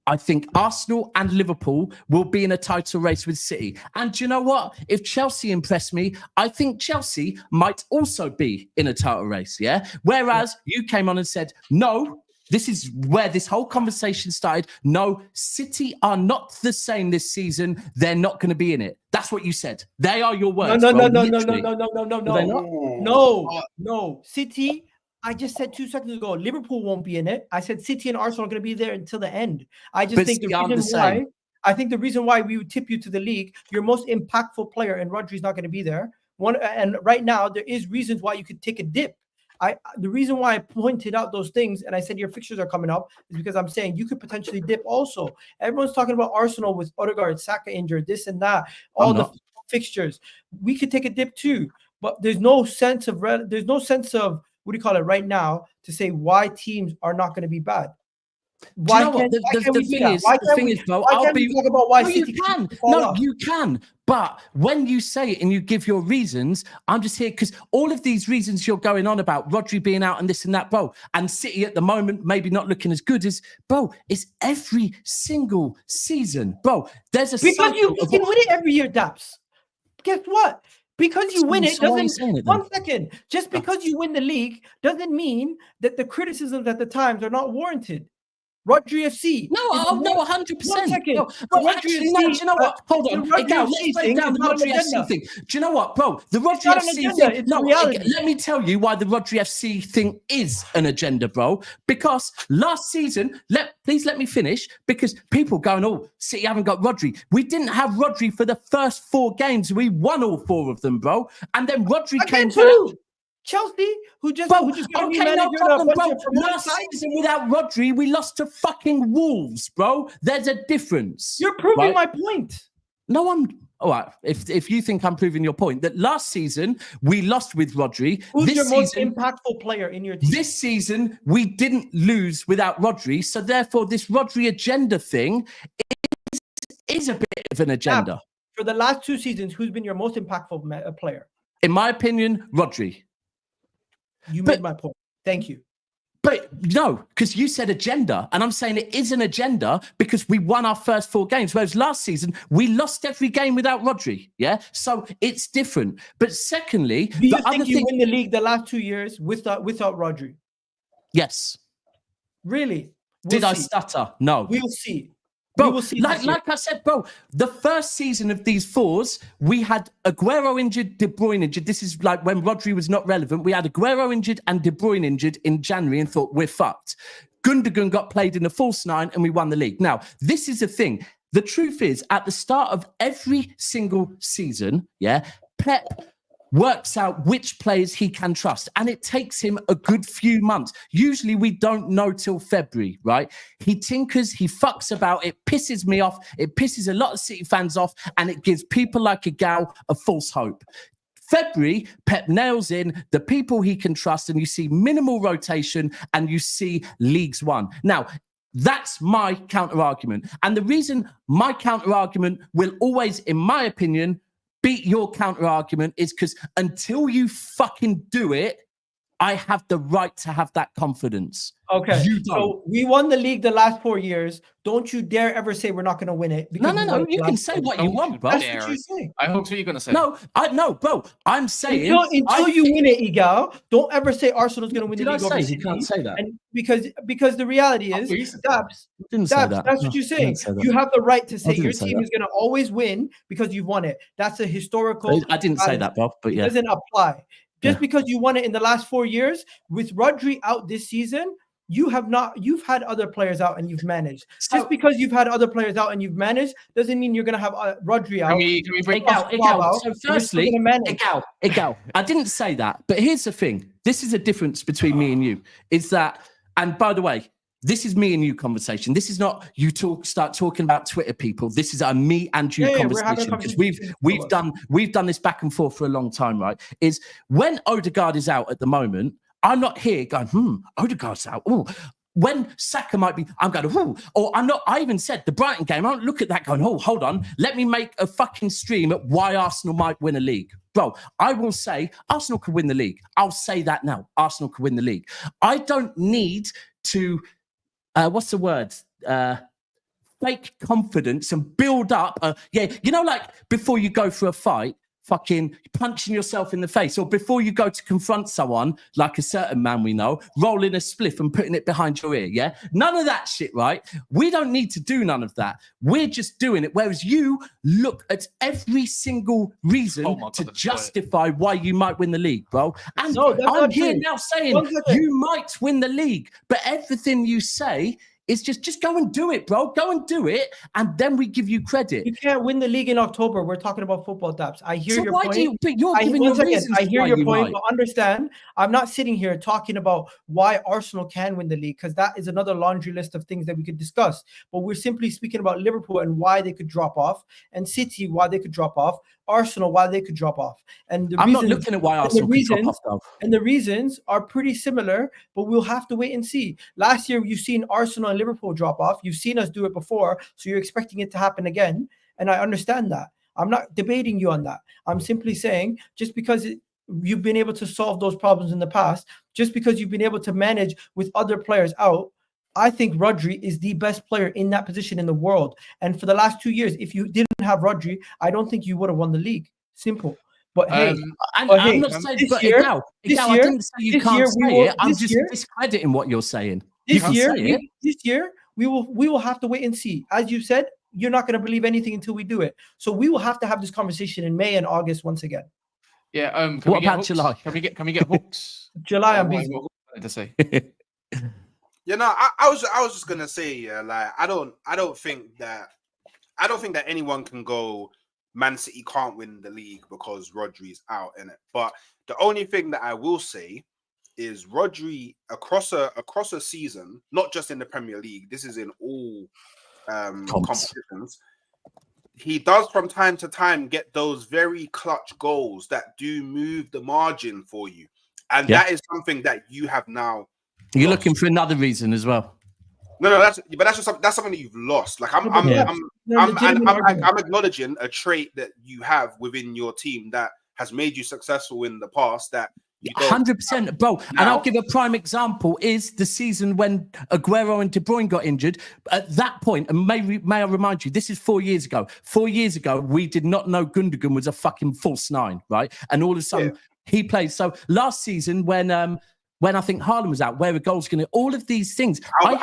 I think Arsenal and Liverpool will be in a title race with City. And do you know what? If Chelsea impress me, I think Chelsea might also be in a title race, yeah? Whereas you came on and said, no, this is where this whole conversation started. No, City are not the same this season. They're not going to be in it. That's what you said. They are your words. No. City... I just said 2 seconds ago, Liverpool won't be in it. I said City and Arsenal are going to be there until the end. I think the reason why we would tip you to the league, your most impactful player, and Rodri's not going to be there. And right now, there is reasons why you could take a dip. The reason why I pointed out those things and I said your fixtures are coming up is because I'm saying you could potentially dip also. Everyone's talking about Arsenal with Odegaard, Saka injured, this and that, all the fixtures. We could take a dip too, but there's no sense of what do you call it right now to say why teams are not going to be bad? Why can't we talk about why City can? No, you can. But when you say it and you give your reasons, I'm just here because all of these reasons you're going on about Rodri being out and this and that, bro, and City at the moment maybe not looking as good as, bro, it's every single season, bro. There's a because you can win it every year, Daps. Guess what? Because you win it doesn't. 1 second. Just because you win the league doesn't mean that the criticisms at the times are not warranted. Rodri FC. No, 100%. 1 second. No, do you know what? Hold on. Egal, let's break down the Rodri FC thing. Do you know what, bro? The Rodri FC thing. No, let me tell you why the Rodri FC thing is an agenda, bro. Because last season, please let me finish. Because people going, oh, City haven't got Rodri. We didn't have Rodri for the first 4 games. We won all 4 of them, bro. And then Rodri came back. Last season without Rodri, we lost to fucking Wolves, bro. There's a difference. You're proving my point. No, I'm all right. If you think I'm proving your point, that last season we lost with Rodri. Who's your most impactful player in your team? This season we didn't lose without Rodri, so therefore this Rodri agenda thing is a bit of an agenda. Now, for the last 2 seasons, who's been your most impactful player? In my opinion, Rodri. You made my point. Thank you. But no, because you said agenda, and I'm saying it is an agenda because we won our first 4 games, whereas last season we lost every game without Rodri. Yeah, so it's different. But secondly, do you think you win the league the last 2 years without Rodri? Yes. Really? Did I stutter? No. We'll see. Bro, like I said, bro, the first season of these 4s, we had Aguero injured, De Bruyne injured. This is like when Rodri was not relevant. We had Aguero injured and De Bruyne injured in January and thought, we're fucked. Gundogan got played in a false 9 and we won the league. Now, this is the thing. The truth is, at the start of every single season, Pep works out which players he can trust. And it takes him a good few months. Usually we don't know till February, right? He tinkers, he fucks about, it pisses me off, it pisses a lot of City fans off, and it gives people like Egal a false hope. February, Pep nails in the people he can trust, and you see minimal rotation, and you see leagues won. Now, that's my counter-argument. And the reason my counter-argument will always, in my opinion, beat your counter argument is because until you fucking do it, I have the right to have that confidence. Okay, you don't. So we won the league the last 4 years. Don't you dare ever say we're not going to win it. No. You can say what you want, bro. That's what you say. I hope so. You're gonna say no, bro. I'm saying until you win it, Egal. Don't ever say Arsenal's going to win the league. Did I say you can't say that? And because the reality is, Daps, that's what you're saying. You have the right to say your team is going to always win because you've won it. That's a historical. I didn't say that, Bob. But yeah, it doesn't apply. Just because you won it in the last 4 years with Rodri out this season. You've had other players out and you've managed. Just because you've had other players out and you've managed doesn't mean you're going to have Rodri out. Can we break out? So firstly, Egal. I didn't say that. But here's the thing. This is a difference between me and you. Is that, and by the way, this is me and you conversation. This is not you start talking about Twitter people. This is a me and you conversation because we've done this back and forth for a long time, right? Is when Odegaard is out at the moment, I'm not here going, Odegaard's out. Ooh. When Saka might be, I'm going, or I'm not. I even said the Brighton game. I don't look at that going, hold on. Let me make a fucking stream at why Arsenal might win a league. Bro, I will say Arsenal could win the league. I'll say that now. Arsenal could win the league. I don't need to, what's the word? Fake confidence and build up. Like before you go for a fight, fucking punching yourself in the face, or before you go to confront someone, like a certain man we know, rolling a spliff and putting it behind your ear, yeah? None of that shit, right? We don't need to do none of that. We're just doing it, whereas you look at every single reason to justify why you might win the league, bro. And I'm here now saying you might win the league, but everything you say is just go and do it, bro. Go and do it, and then we give you credit. You can't win the league in October. We're talking about football, Daps. I hear your point. You're giving your reasons. I hear your point, but understand, I'm not sitting here talking about why Arsenal can win the league, because that is another laundry list of things that we could discuss. But we're simply speaking about Liverpool and why they could drop off, and City why they could drop off, Arsenal why they could drop off. And I'm not looking at why Arsenal could drop off, though. And the reasons are pretty similar, but we'll have to wait and see. Last year, you've seen Arsenal and Liverpool drop off. You've seen us do it before, so you're expecting it to happen again. And I understand that. I'm not debating you on that. I'm simply saying just because you've been able to solve those problems in the past, just because you've been able to manage with other players out, I think Rodri is the best player in that position in the world. And for the last 2 years, if you didn't have Rodri, I don't think you would have won the league. Simple. But I'm not saying this year, I didn't say you can't say it. I'm just discrediting what you're saying. This year, we will have to wait and see. As you said, you're not going to believe anything until we do it. So we will have to have this conversation in May and August once again. Yeah. What about July? Can we get hooks? July, I'm busy. To say. I was just gonna say, I don't think that anyone can go, Man City can't win the league because Rodri's out in it. But the only thing that I will say is Rodri across a season, not just in the Premier League, this is in all competitions, he does from time to time get those very clutch goals that do move the margin for you. And that is something that you have now. You're looking for another reason as well. No, that's something that you've lost. Like I'm acknowledging a trait that you have within your team that has made you successful in the past. That 100%, bro. Now, and I'll give a prime example is the season when Aguero and De Bruyne got injured. At that point, and may I remind you, this is 4 years ago. 4 years ago, we did not know Gundogan was a fucking false nine, right? And all of a sudden, he played. So last season, when I think Haaland was out, where a goal's going to, all of these things. I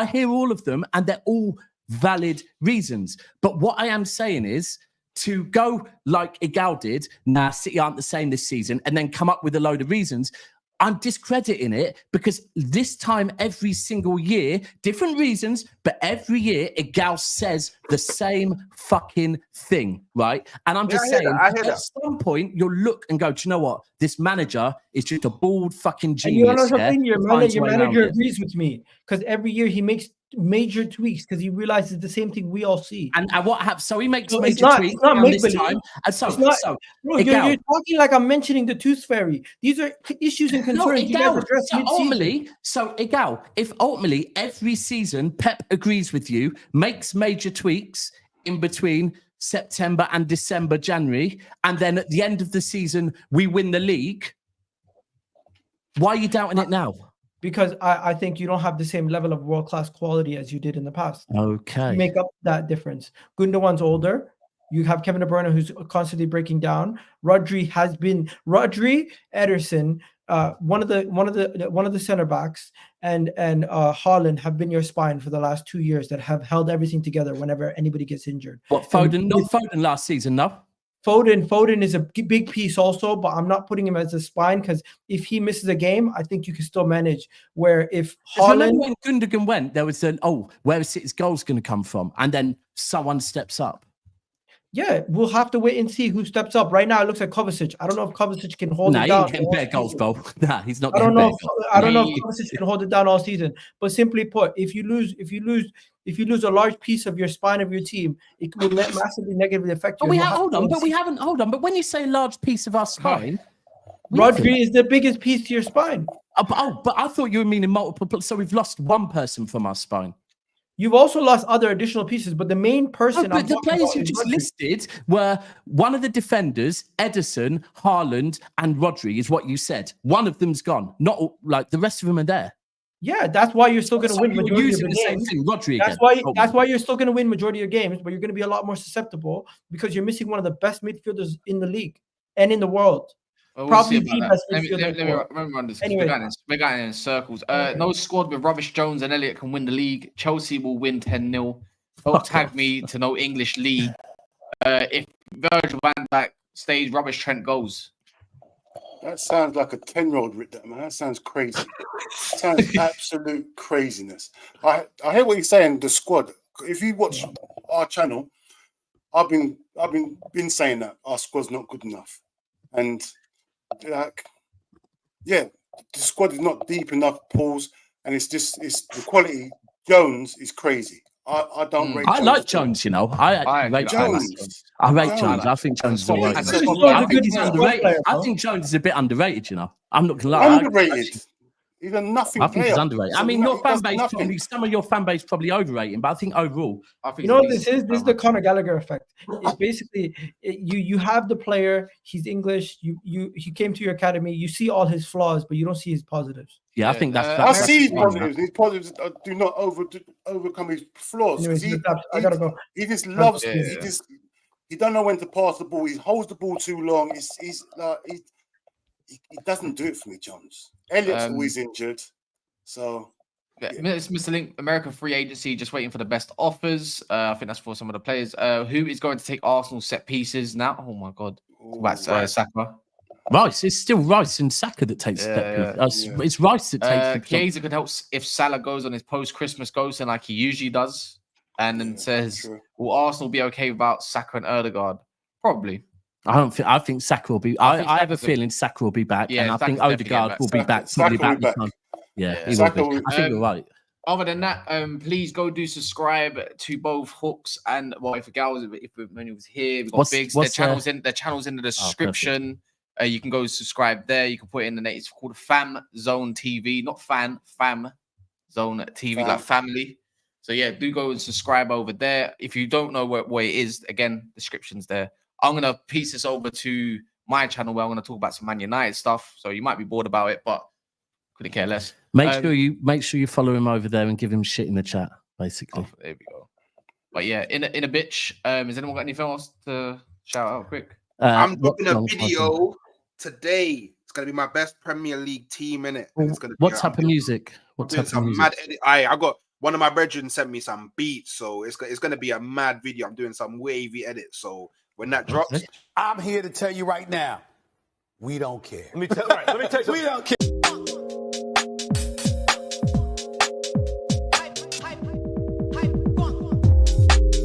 hear all of them, and they're all valid reasons. But what I am saying is to go like Egal did, City aren't the same this season, and then come up with a load of reasons. I'm discrediting it because this time every single year, different reasons, but every year Egal says the same fucking thing, right? And I'm just saying, at some point you'll look and go, do you know what? This manager is just a bald fucking genius. And you know something? Your manager agrees with me because every year he makes major tweaks because he realizes the same thing we all see. And what happens? So he makes major tweaks this time. And you're talking like I'm mentioning the tooth fairy. These are issues and concerns you never address mid-season. Egal, if ultimately every season Pep agrees with you, makes major tweaks in between September and December, January, and then at the end of the season we win the league. Why are you doubting it now? Because I think you don't have the same level of world-class quality as you did in the past. Okay. You make up that difference. Gundogan's older. You have Kevin De Bruyne, who's constantly breaking down. Rodri, Ederson, one of the center backs, and Haaland have been your spine for the last 2 years that have held everything together whenever anybody gets injured. What, Foden? Not Foden last season, no? Foden is a big piece also, but I'm not putting him as a spine because if he misses a game, I think you can still manage. Where if Haaland... when Gundogan went, there was where is City's goal's going to come from? And then someone steps up. Yeah, we'll have to wait and see who steps up. Right now, it looks like Kovacic. I don't know if Kovacic can hold it down. He's getting better goals, bro. Nah, he's not. I don't know if Kovacic can hold it down all season. But simply put, if you lose a large piece of your spine of your team, it will massively negatively affect you. But when you say a large piece of our spine, Rodri is the biggest piece to your spine. But I thought you were meaning multiple. So we've lost one person from our spine. You've also lost other additional pieces, but the main person... but the players you just listed were one of the defenders, Ederson, Haaland, and Rodri, is what you said. One of them's gone. Not like the rest of them are there. Yeah, that's why you're still going to win majority of your games. Rodri that's why you're still going to win majority of your games, but you're going to be a lot more susceptible because you're missing one of the best midfielders in the league and in the world. Well, probably the best midfielder. Let me remember on this. Anyway. We're going in circles. No squad with Rubbish Jones and Elliott can win the league. Chelsea will win 10-0. Don't tag me to no English league. If Virgil van Dijk stays, Rubbish Trent goes. That sounds like a 10-year-old writ that, man. That sounds crazy. Sounds absolute craziness. I hear what you're saying, the squad. If you watch our channel, I've been saying that our squad's not good enough. And the squad is not deep enough, pools, and it's the quality. Jones is crazy. I don't rate Jones. I like Jones, you know. I rate Jones. I rate Jones. I think Jones is all right. I think he's underrated. I think Jones is a bit underrated, you know. I'm not going to lie. Underrated. He's a nothing I think player. he's underrated. I mean, your fan base probably, some of your fan base probably overrate him, but I think overall, you know what this is? This is the Conor Gallagher effect. It's basically you have the player. He's English. He came to your academy. You see all his flaws, but you don't see his positives. Yeah, I think that's. I see his positives. His positives do not overcome his flaws. Anyways, I gotta go. He just loves. He don't know when to pass the ball. He holds the ball too long. He doesn't do it for me, Jones. Elliott's always injured, so it's Mr. Link. America free agency, just waiting for the best offers. I think that's for some of the players. Who is going to take Arsenal set pieces now? Oh my God, that's Saka. Rice. It's still Rice and Saka that takes set pieces. It's Rice that takes. Chiesa could help if Salah goes on his post-Christmas ghosting like he usually does, and then says, "Will Arsenal be okay without Saka and Odegaard?" Probably. I think Saka will be. I have a feeling Saka will be back, and I think Odegaard will be back. Probably back this time. Yeah, he will be. I think you're right. Other than that, please go do subscribe to both Hooks and if Egal when he was here, we've got Biggs. Their channels in the description. You can go subscribe there. You can put it in the net. It's called Fam Zone TV, not Fam Zone TV, like family. So yeah, do go and subscribe over there. If you don't know where it is, again, description's there. I'm going to piece this over to my channel where I'm going to talk about some Man United stuff. So you might be bored about it, but couldn't care less. Make sure you follow him over there and give him shit in the chat, basically. Oh, there we go. But yeah, in a bitch. Has anyone got anything else to shout out quick? I'm dropping a video today. It's going to be my best Premier League team, innit? What type of music? What type of music? Mad edit. I got one of my brethren sent me some beats, so it's going to be a mad video. I'm doing some wavy edits, so when that drops, I'm here to tell you right now, we don't care. Let me tell you, we don't care.